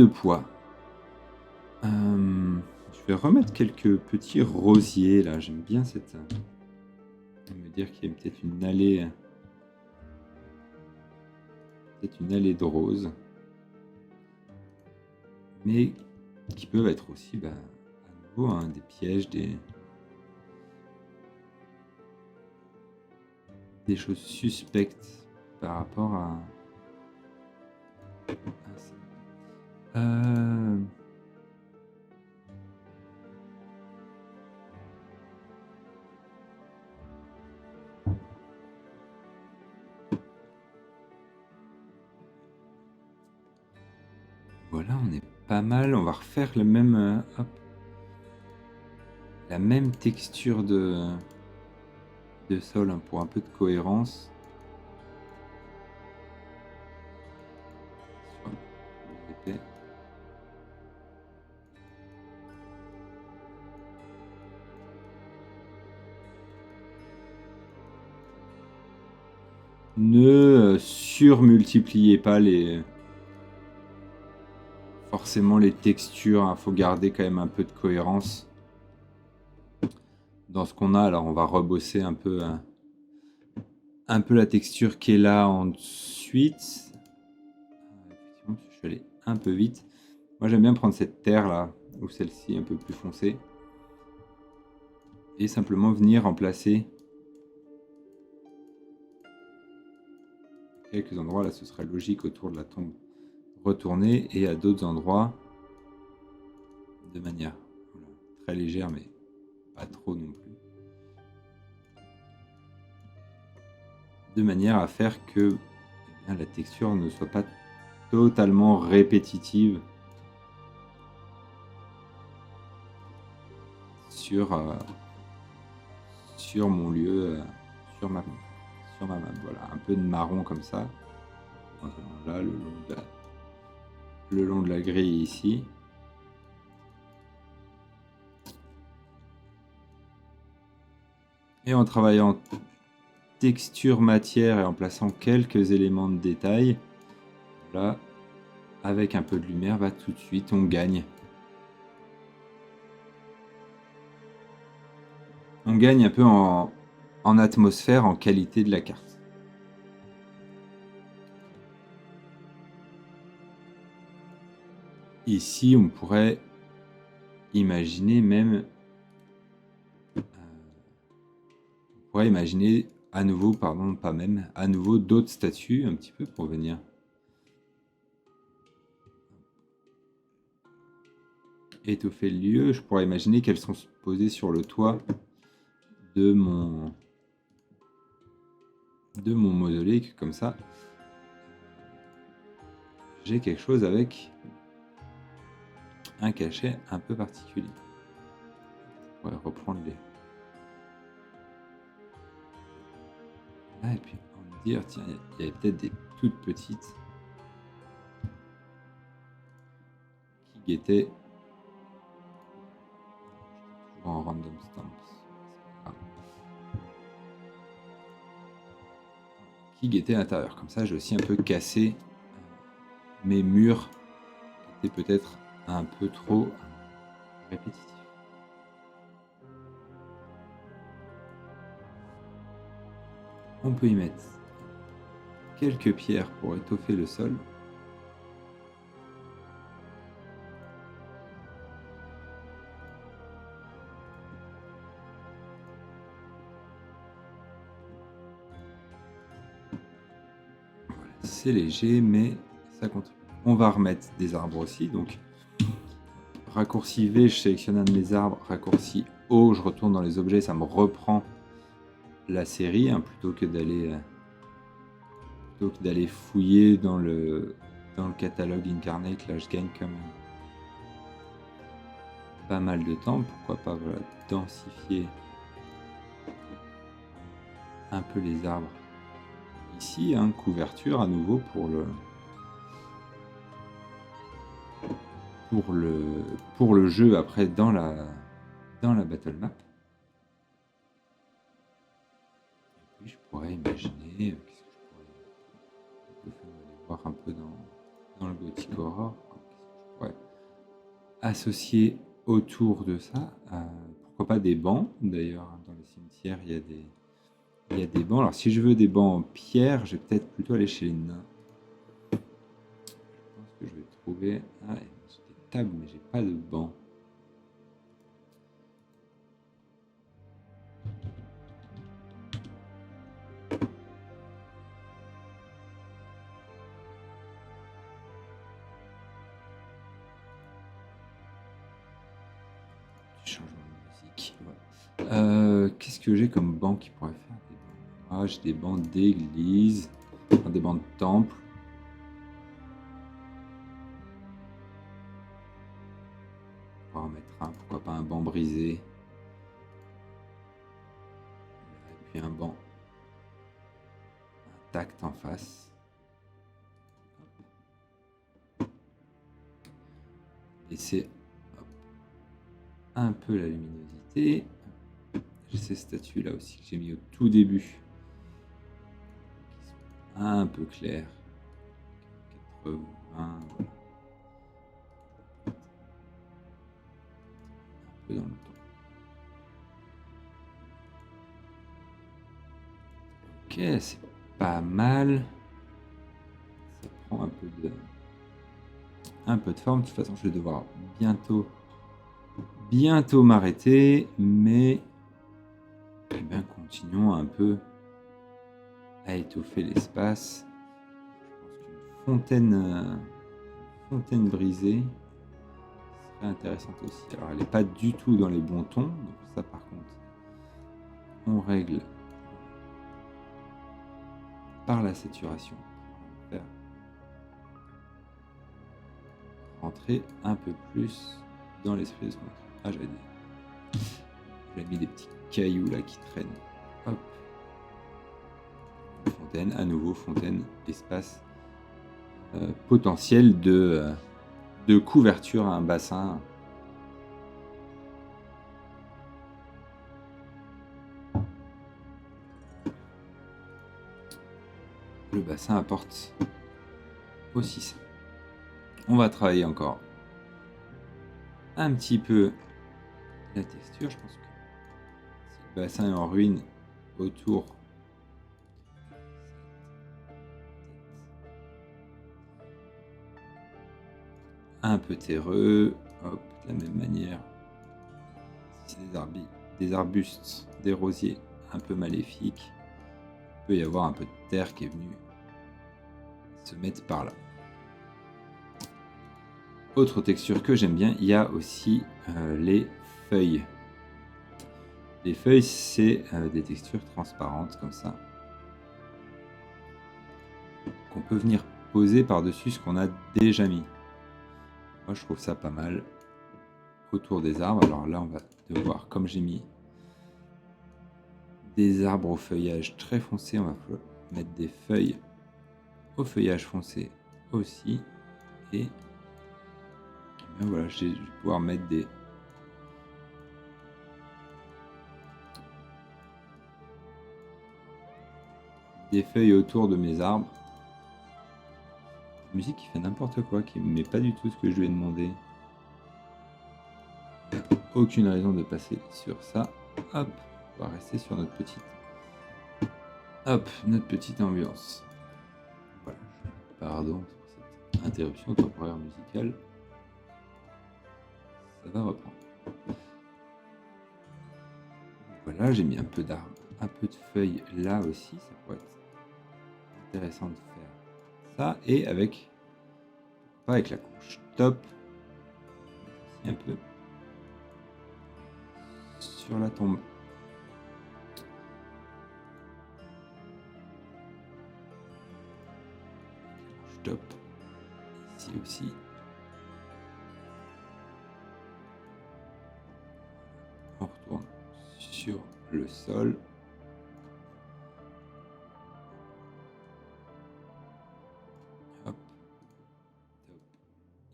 poids. Je vais remettre quelques petits rosiers là. J'aime bien cette. Me dire qu'il y a peut-être une allée de roses, mais qui peuvent être aussi à nouveau des pièges, des choses suspectes par rapport à ça. Voilà, on est pas mal. On va refaire le même, la même texture de sol, hein, pour un peu de cohérence. Ne surmultipliez pas forcément les textures, hein. Faut garder quand même un peu de cohérence dans ce qu'on a. Alors on va rebosser un peu la texture qui est là ensuite. Effectivement, je suis allé un peu vite. Moi j'aime bien prendre cette terre là, ou celle-ci un peu plus foncée, et simplement venir remplacer quelques endroits. Là ce serait logique autour de la tombe retournée, et à d'autres endroits de manière très légère, mais pas trop non plus. de manière à faire que eh bien, la texture ne soit pas totalement répétitive sur mon lieu, sur ma map. Voilà, un peu de marron comme ça. Là, le long de la grille ici. Et en travaillant texture matière et en plaçant quelques éléments de détail, là, avec un peu de lumière, va tout de suite, on gagne. On gagne un peu en atmosphère, en qualité de la carte. Ici, on pourrait imaginer même... à nouveau, pardon, pas même, à nouveau d'autres statues, un petit peu, pour venir étoffer le lieu. Je pourrais imaginer qu'elles sont posées sur le toit de mon mausolée, que comme ça, j'ai quelque chose avec un cachet un peu particulier. Je pourrais reprendre les... Là, et puis on va me dire, tiens, il y avait peut-être des toutes petites qui guettaient en random stamps. Qui guettaient à l'intérieur. Comme ça, j'ai aussi un peu cassé mes murs qui étaient peut-être un peu trop répétitifs. On peut y mettre quelques pierres pour étoffer le sol. Voilà, c'est léger, mais ça contribue. On va remettre des arbres aussi. Donc, raccourci V, je sélectionne un de mes arbres. Raccourci O, je retourne dans les objets. Ça me reprend la série, hein, plutôt que d'aller fouiller dans le catalogue Incarnate. Là, je gagne quand même pas mal de temps. Pourquoi pas, voilà, densifier un peu les arbres ici, hein, couverture à nouveau pour le jeu après dans la battle map. Et puis je pourrais imaginer, qu'est-ce que je pourrais aller voir un peu dans le Gothic Horror, qu'est-ce que je pourrais associer autour de ça. Pourquoi pas des bancs, d'ailleurs, dans les cimetières il y a des bancs. Alors si je veux des bancs en pierre, je vais peut-être plutôt aller chez les nains. Je pense que je vais trouver... Ah, j'ai des tables, mais j'ai pas de bancs. Changement de musique. Ouais. Qu'est-ce que j'ai comme banc qui pourrait faire des bancs? Ah, j'ai des bancs d'église, des bancs de temple. On va en mettre un, pourquoi pas un banc brisé. Et puis un banc intact en face. Laisser un peu la luminosité. J'ai ces statues là aussi que j'ai mis au tout début, qui sont un peu claires. 80, voilà. Un peu dans le temps. Ok, c'est pas mal. Ça prend un peu de forme. De toute façon, je vais devoir bientôt m'arrêter, mais eh bien, continuons un peu à étoffer l'espace. Je pense qu'une fontaine brisée serait intéressante aussi. Alors, elle n'est pas du tout dans les bons tons, donc ça, par contre, on règle par la saturation. Faire rentrer un peu plus dans l'esprit de ce qu'on a. Ah, j'avais mis des petits cailloux là qui traînent. Hop. Fontaine, à nouveau, fontaine, espace potentiel de couverture à un bassin. Le bassin apporte aussi ça. On va travailler encore un petit peu la texture. Je pense que si le bassin est en ruine autour, un peu terreux, hop, de la même manière. Si c'est des arbustes, des rosiers un peu maléfiques, il peut y avoir un peu de terre qui est venue se mettre par là. Autre texture que j'aime bien, il y a aussi les feuilles. Les feuilles, c'est des textures transparentes comme ça, qu'on peut venir poser par-dessus ce qu'on a déjà mis. Moi, je trouve ça pas mal autour des arbres. Alors là, on va devoir, comme j'ai mis des arbres au feuillage très foncé, on va mettre des feuilles au feuillage foncé aussi. Et bien voilà, je vais pouvoir mettre des feuilles autour de mes arbres. La musique qui fait n'importe quoi, qui ne met pas du tout ce que je lui ai demandé. Aucune raison de passer sur ça. Hop, on va rester sur notre petite ambiance. Voilà. Pardon pour cette interruption temporaire musicale. Ça va reprendre. Voilà, j'ai mis un peu d'arbres, un peu de feuilles là aussi. Ça pourrait être intéressant de faire ça. Et avec la couche top, un peu sur la tombe. Top ici aussi. On retourne sur le sol. Hop. Top.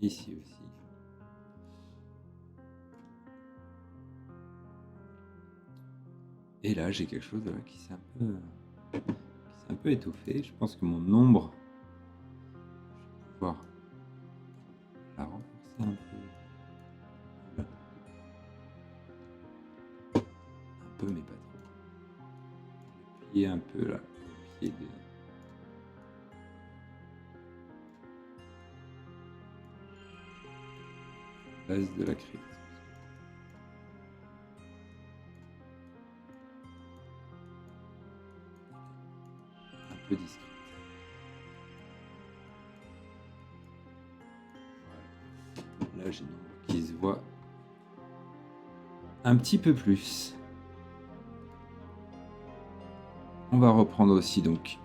Ici aussi. Et là, j'ai quelque chose qui s'est un peu étoffé. Je pense que mon ombre, je vais pouvoir la renforcer un peu. Voilà. Un peu, mais pas trop. Appuyer un peu là, au pied de la base de la crypte. Discrète. Voilà. Là, j'ai une ombre qui se voit un petit peu plus. On va reprendre aussi donc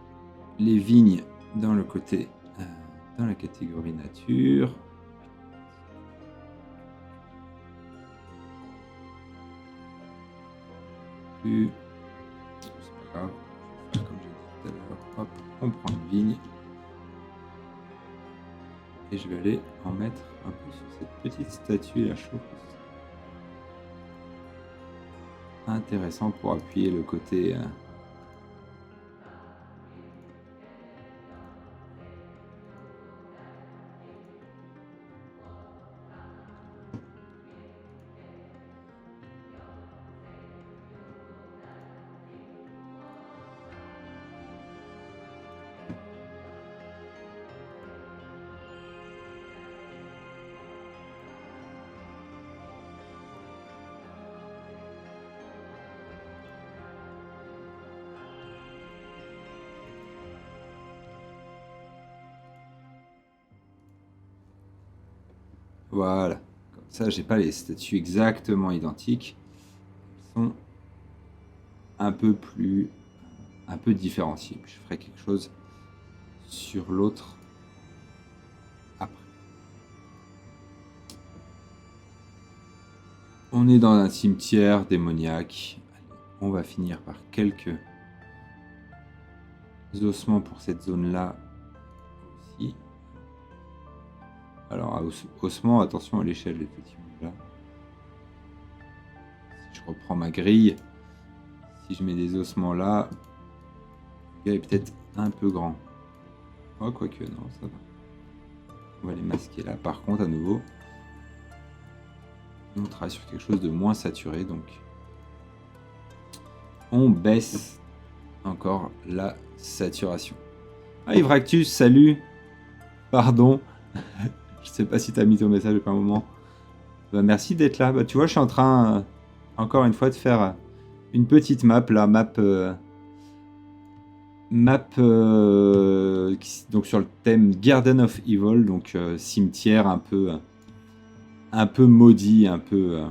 les vignes dans le côté, dans la catégorie nature. C'est pas grave. Comme j'ai dit tout à l'heure, hop, on prend une vigne et je vais aller en mettre un peu sur cette petite statue là, je trouve intéressant pour appuyer le côté voilà, comme ça j'ai pas les statues exactement identiques. Elles sont un peu plus un peu différencié. Puis je ferai quelque chose sur l'autre après. On est dans un cimetière démoniaque. On va finir par quelques ossements pour cette zone-là aussi. Alors, à ossements, attention à l'échelle, effectivement. Là. Si je reprends ma grille, si je mets des ossements là, le gars est peut-être un peu grand. Oh, quoique, non, ça va. On va les masquer là. Par contre, à nouveau, on travaille sur quelque chose de moins saturé, donc on baisse encore la saturation. Ah, Ivractus, salut. Pardon. Je sais pas si tu as mis ton message depuis un moment. Bah, merci d'être là. Bah, tu vois, je suis en train, encore une fois, de faire une petite map, là, donc sur le thème Garden of Evil, donc cimetière un peu maudit, un peu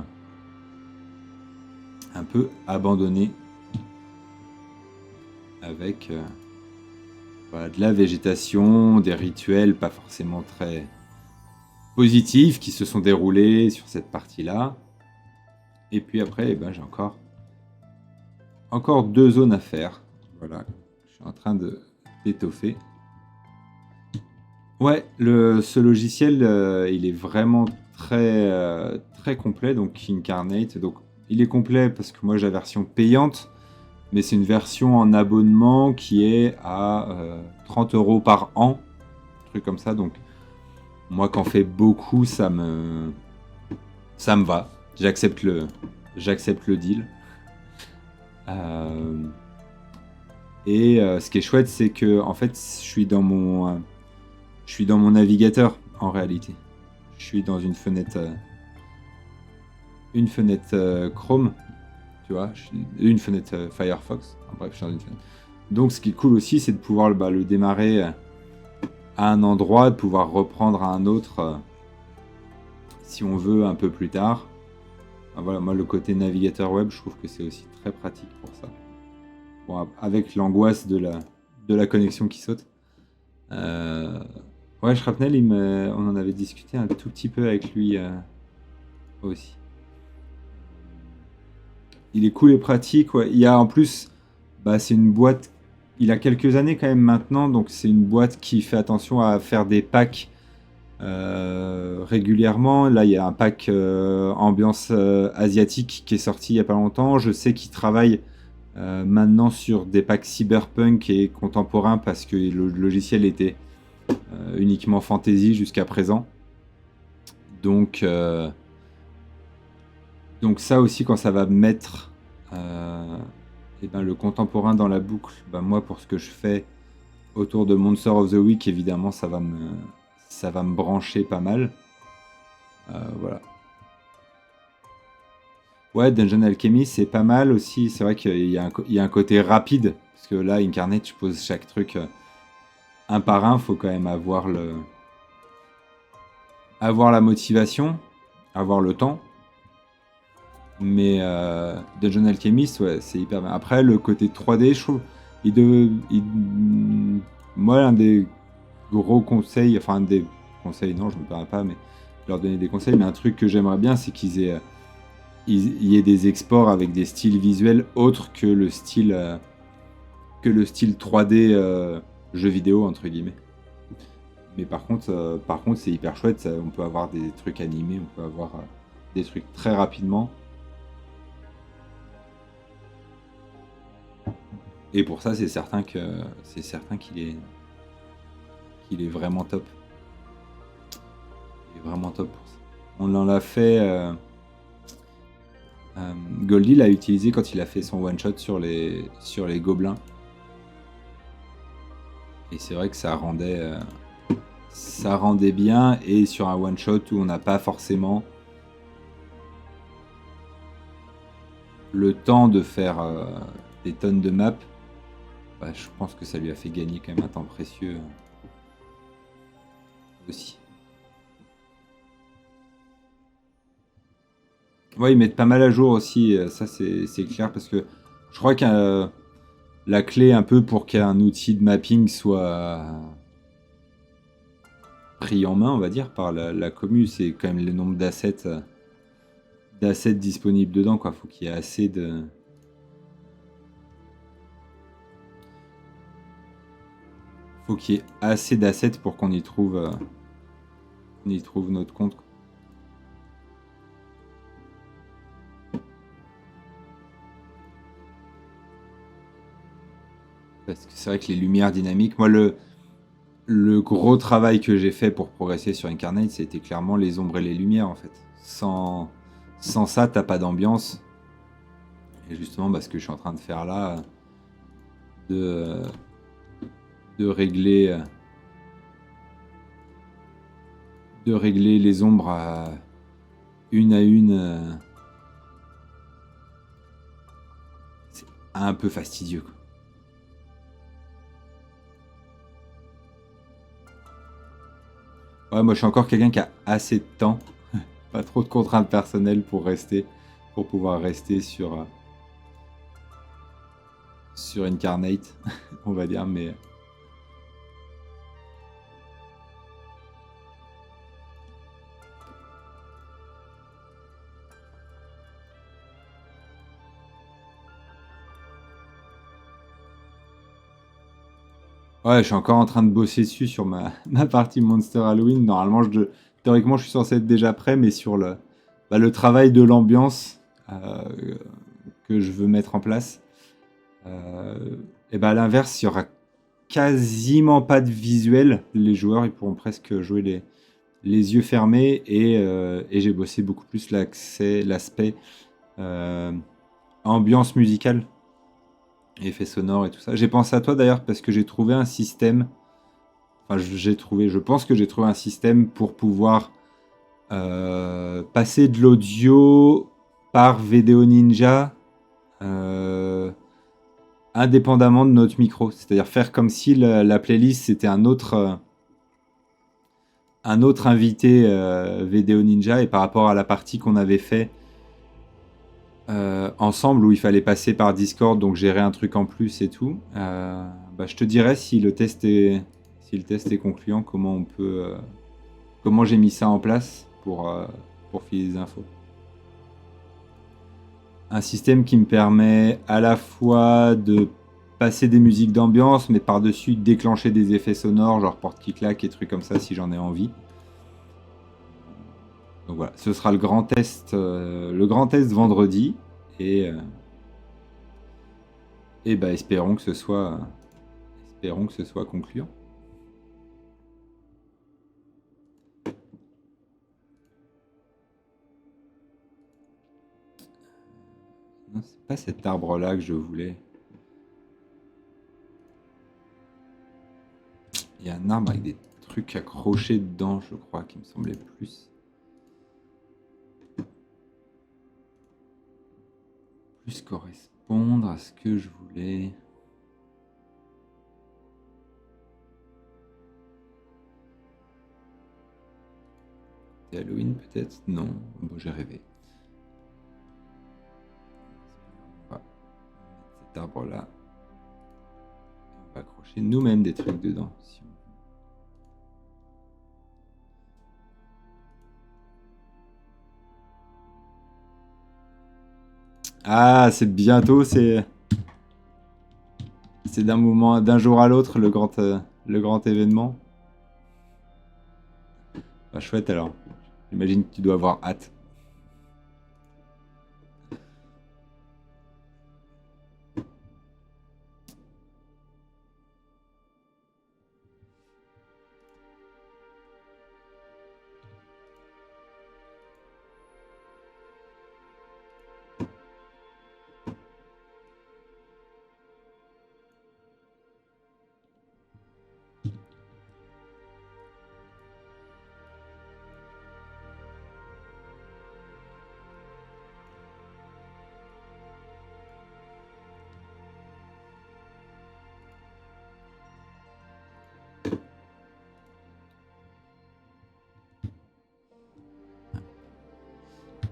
abandonné, avec voilà, de la végétation, des rituels pas forcément très positifs qui se sont déroulés sur cette partie-là. Et puis après, eh ben, j'ai encore 2 zones à faire. Voilà, je suis en train d'étoffer. Ouais, ce logiciel, il est vraiment très complet, donc Incarnate. Donc, il est complet parce que moi j'ai la version payante, mais c'est une version en abonnement qui est à 30 € par an, un truc comme ça. Donc, moi, quand fait beaucoup, ça me va. J'accepte le deal. Et ce qui est chouette, c'est que en fait, je suis dans mon navigateur en réalité. Je suis dans une fenêtre Chrome, tu vois, une fenêtre Firefox. Bref, je suis dans une fenêtre. Donc, ce qui est cool aussi, c'est de pouvoir le démarrer à un endroit, de pouvoir reprendre à un autre si on veut un peu plus tard. Voilà, moi, le côté navigateur web, je trouve que c'est aussi très pratique pour ça. Bon, avec l'angoisse de la connexion qui saute. Ouais, Shrapnel, on en avait discuté un tout petit peu avec lui aussi. Il est cool et pratique. Ouais. Il y a en plus, c'est une boîte. Il a quelques années quand même maintenant, donc c'est une boîte qui fait attention à faire des packs régulièrement. Là, il y a un pack ambiance asiatique qui est sorti il y a pas longtemps. Je sais qu'il travaille maintenant sur des packs cyberpunk et contemporains parce que le logiciel était uniquement fantasy jusqu'à présent. Donc ça aussi, quand ça va mettre le contemporain dans la boucle, moi pour ce que je fais autour de Monster of the Week, évidemment ça va me brancher pas mal. Voilà. Ouais, Dungeon Alchemy c'est pas mal aussi. C'est vrai qu'il y a un côté rapide, parce que là, Incarnate, tu poses chaque truc un par un, faut quand même avoir la motivation, avoir le temps. Mais Dungeon Alchemist, ouais, c'est hyper bien. Après, le côté 3D, je trouve, moi, un des gros conseils, enfin, un des conseils, non, je me permets pas, mais leur donner des conseils, mais un truc que j'aimerais bien, c'est qu'il y ait des exports avec des styles visuels autres que le style 3D jeu vidéo, entre guillemets. Mais par contre, c'est hyper chouette, on peut avoir des trucs animés, on peut avoir des trucs très rapidement. Et pour ça, c'est certain qu'il est vraiment top. Il est vraiment top pour ça. On en a fait. Goldie l'a utilisé quand il a fait son one shot sur les gobelins. Et c'est vrai que ça rendait bien. Et sur un one shot où on n'a pas forcément le temps de faire des tonnes de maps, je pense que ça lui a fait gagner quand même un temps précieux aussi. Ouais, ils mettent pas mal à jour aussi, ça c'est clair, parce que je crois qu'il la clé un peu pour qu'un outil de mapping soit pris en main, on va dire, par la commu, c'est quand même le nombre d'assets disponibles dedans, quoi. Faut qu'il y ait assez de... Faut qu'il y ait assez d'assets pour qu'on y trouve, notre compte, quoi. Parce que c'est vrai que les lumières dynamiques, moi, le gros travail que j'ai fait pour progresser sur Incarnate, c'était clairement les ombres et les lumières, en fait. Sans ça, t'as pas d'ambiance. Et justement, ce que je suis en train de faire là, de, régler les ombres à une, c'est un peu fastidieux, quoi. Ouais, moi je suis encore quelqu'un qui a assez de temps, pas trop de contraintes personnelles pour pouvoir rester sur Incarnate, on va dire, mais ouais, je suis encore en train de bosser dessus sur ma partie Monster Halloween. Normalement, théoriquement, je suis censé être déjà prêt, mais sur le travail de l'ambiance que je veux mettre en place. Et à l'inverse, il y aura quasiment pas de visuel. Les joueurs, ils pourront presque jouer les yeux fermés et j'ai bossé beaucoup plus l'aspect euh, ambiance musicale, effets sonores et tout ça. J'ai pensé à toi d'ailleurs parce que j'ai trouvé un système. Enfin, je pense que j'ai trouvé un système pour pouvoir passer de l'audio par Video Ninja indépendamment de notre micro. C'est-à-dire faire comme si la playlist c'était un autre invité Video Ninja et par rapport à la partie qu'on avait fait ensemble où il fallait passer par Discord, donc gérer un truc en plus et tout. Je te dirai si le test est concluant, comment j'ai mis ça en place pour filer des infos. Un système qui me permet à la fois de passer des musiques d'ambiance, mais par-dessus déclencher des effets sonores, genre porte-qui-claque et trucs comme ça si j'en ai envie. Donc voilà, ce sera le grand test vendredi. Et espérons que ce soit concluant. Non, c'est pas cet arbre-là que je voulais. Il y a un arbre avec des trucs accrochés dedans, je crois, qui me semblait plus correspondre à ce que je voulais. C'est Halloween peut-être? Non, bon, j'ai rêvé. On va mettre cet arbre-là. On va accrocher nous-mêmes des trucs dedans. Si on... Ah, c'est bientôt, c'est d'un jour à l'autre le grand événement. Bah, chouette alors. J'imagine que tu dois avoir hâte.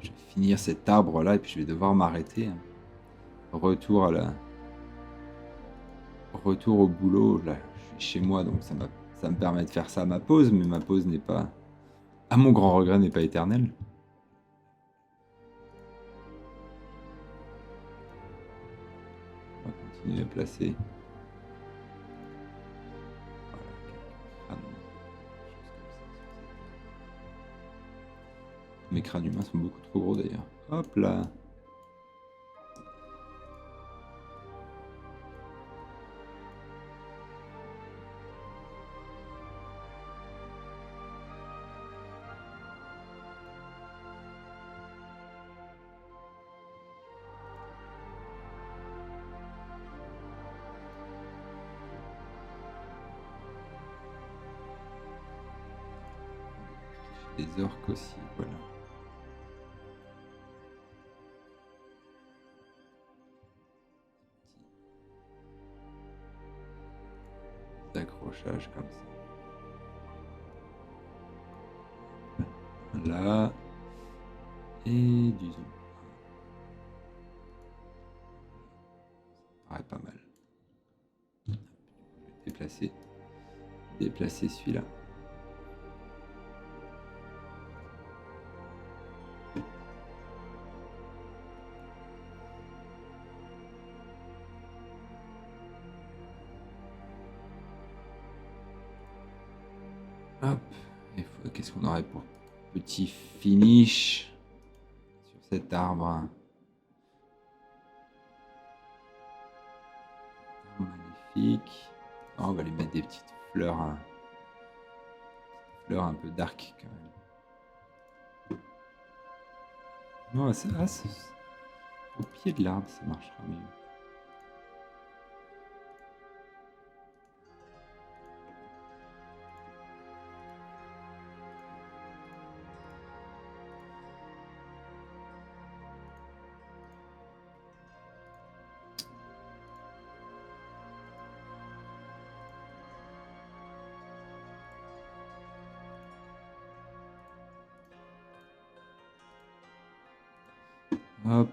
Je vais finir cet arbre là et puis je vais devoir m'arrêter. Retour à retour au boulot. Là, je suis chez moi, donc ça me permet de faire ça à ma pause, mais ma pause n'est pas, à mon grand regret, n'est pas éternelle. On va continuer à placer. Voilà, mes crânes humains sont beaucoup trop gros d'ailleurs. Hop là. Des orques aussi, voilà. Des accrochages comme ça. Là. Et du zoom. Ça paraît pas mal. Je vais déplacer celui-là. Hop, qu'est-ce qu'on aurait pour petit finish sur cet arbre? Magnifique. Oh, on va lui mettre des petites fleurs, fleurs un peu dark quand même. Non, au pied de l'arbre, ça marchera mieux. Hop.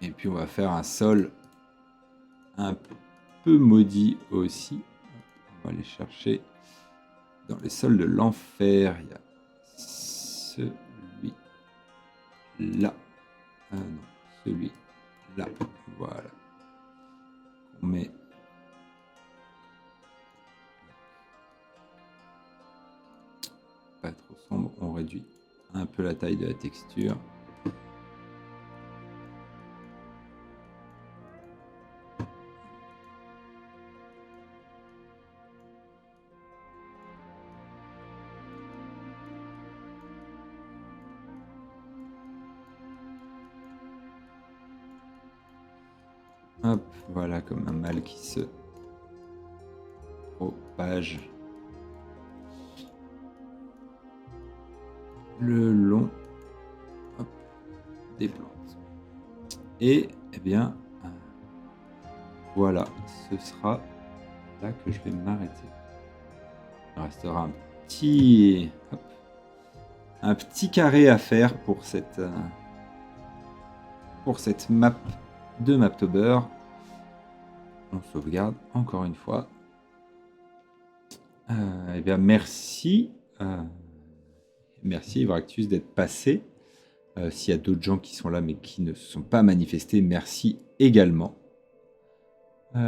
Et puis on va faire un sol un peu maudit aussi. On va aller chercher dans les sols de l'enfer. Il y a celui-là. Ah non, celui-là. Voilà. On met pas trop sombre. On réduit un peu la taille de la texture. Hop, voilà, comme un mâle qui se propage le long des plantes. Et, eh bien, voilà, ce sera là que je vais m'arrêter. Il restera un petit carré à faire pour cette map de Maptober. On sauvegarde encore une fois. Eh bien, merci. Merci Ivractus d'être passé. S'il y a d'autres gens qui sont là mais qui ne se sont pas manifestés, merci également.